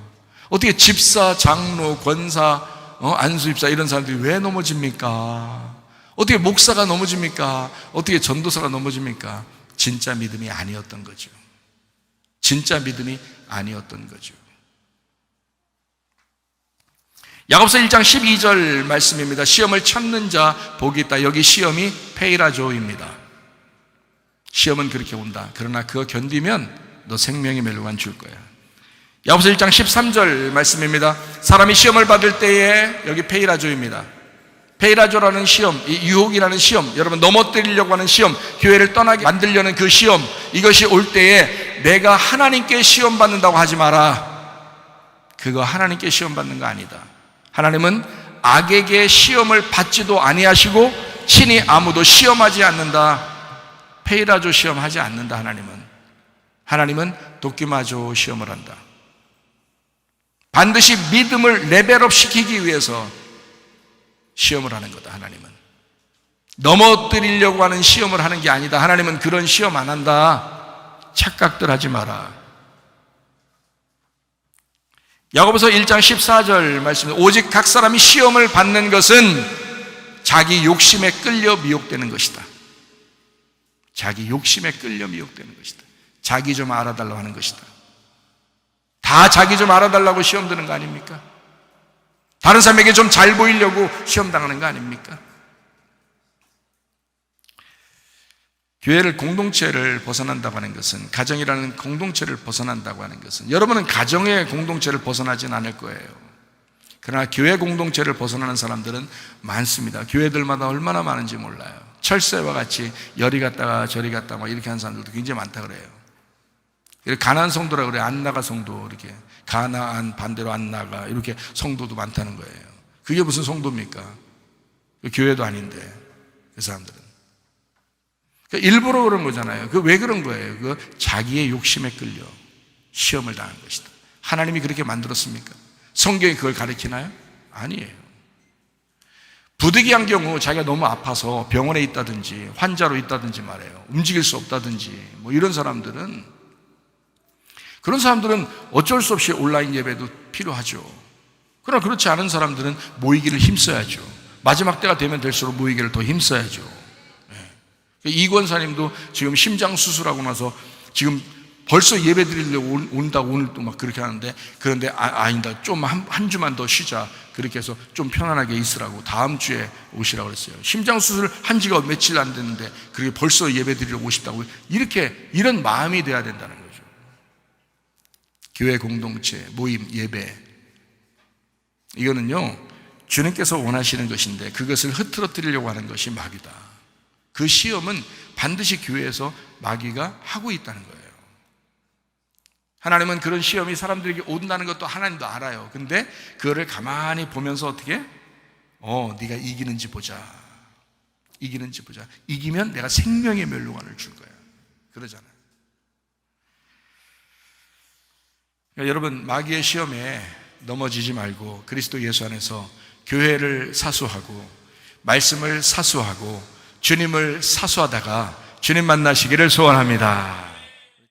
어떻게 집사, 장로, 권사, 안수집사 이런 사람들이 왜 넘어집니까? 어떻게 목사가 넘어집니까? 어떻게 전도사가 넘어집니까? 진짜 믿음이 아니었던 거죠. 진짜 믿음이 아니었던 거죠. 야고보서 1장 12절 말씀입니다. 시험을 참는 자 복이 있다. 여기 시험이 페이라조입니다. 시험은 그렇게 온다. 그러나 그거 견디면 너 생명의 멸류관 줄 거야. 야고보서 1장 13절 말씀입니다. 사람이 시험을 받을 때에, 여기 페이라조입니다. 페이라조라는 시험, 이 유혹이라는 시험, 여러분 넘어뜨리려고 하는 시험, 교회를 떠나게 만들려는 그 시험, 이것이 올 때에 내가 하나님께 시험 받는다고 하지 마라. 그거 하나님께 시험 받는 거 아니다. 하나님은 악에게 시험을 받지도 아니하시고 친히 아무도 시험하지 않는다. 페이라조 시험하지 않는다. 하나님은 도끼마조 시험을 한다. 반드시 믿음을 레벨업 시키기 위해서 시험을 하는 거다. 하나님은 넘어뜨리려고 하는 시험을 하는 게 아니다. 하나님은 그런 시험 안 한다. 착각들 하지 마라. 야고보서 1장 14절 말씀입니다. 오직 각 사람이 시험을 받는 것은 자기 욕심에 끌려 미혹되는 것이다. 자기 욕심에 끌려 미혹되는 것이다. 자기 좀 알아달라고 하는 것이다. 다 자기 좀 알아달라고 시험 드는 거 아닙니까? 다른 사람에게 좀 잘 보이려고 시험 당하는 거 아닙니까? 교회를 공동체를 벗어난다고 하는 것은, 가정이라는 공동체를 벗어난다고 하는 것은, 여러분은 가정의 공동체를 벗어나진 않을 거예요. 그러나 교회 공동체를 벗어나는 사람들은 많습니다. 교회들마다 얼마나 많은지 몰라요. 철새와 같이 열이 갔다가 저리 갔다가 막 이렇게 하는 사람들도 굉장히 많다 그래요. 가나안 성도라고 그래요. 안나가 성도, 이렇게 가나안 반대로 안나가, 이렇게 성도도 많다는 거예요. 그게 무슨 성도입니까? 교회도 아닌데, 그 사람들은. 일부러 그런 거잖아요. 왜 그런 거예요? 자기의 욕심에 끌려 시험을 당한 것이다. 하나님이 그렇게 만들었습니까? 성경이 그걸 가르치나요? 아니에요. 부득이한 경우 자기가 너무 아파서 병원에 있다든지 환자로 있다든지 말해요. 움직일 수 없다든지 뭐 이런 사람들은, 그런 사람들은 어쩔 수 없이 온라인 예배도 필요하죠. 그러나 그렇지 않은 사람들은 모이기를 힘써야죠. 마지막 때가 되면 될수록 모이기를 더 힘써야죠. 이 권사님도 지금 심장 수술하고 나서 지금 벌써 예배 드리려고 온다고 오늘 또 막 그렇게 하는데, 그런데 아니다, 좀 한 주만 더 쉬자, 그렇게 해서 좀 편안하게 있으라고 다음 주에 오시라고 그랬어요. 심장 수술 한 지가 며칠 안 됐는데 그렇게 벌써 예배 드리려고 오시다고, 이런 마음이 돼야 된다는 거죠. 교회 공동체, 모임, 예배, 이거는요 주님께서 원하시는 것인데 그것을 흐트러뜨리려고 하는 것이 마귀다. 그 시험은 반드시 교회에서 마귀가 하고 있다는 거예요. 하나님은 그런 시험이 사람들에게 온다는 것도 하나님도 알아요. 근데 그거를 가만히 보면서 어떻게? 네가 이기는지 보자. 이기는지 보자. 이기면 내가 생명의 멸류관을 줄 거야. 그러잖아요. 그러니까 여러분, 마귀의 시험에 넘어지지 말고 그리스도 예수 안에서 교회를 사수하고 말씀을 사수하고 주님을 사수하다가 주님 만나시기를 소원합니다.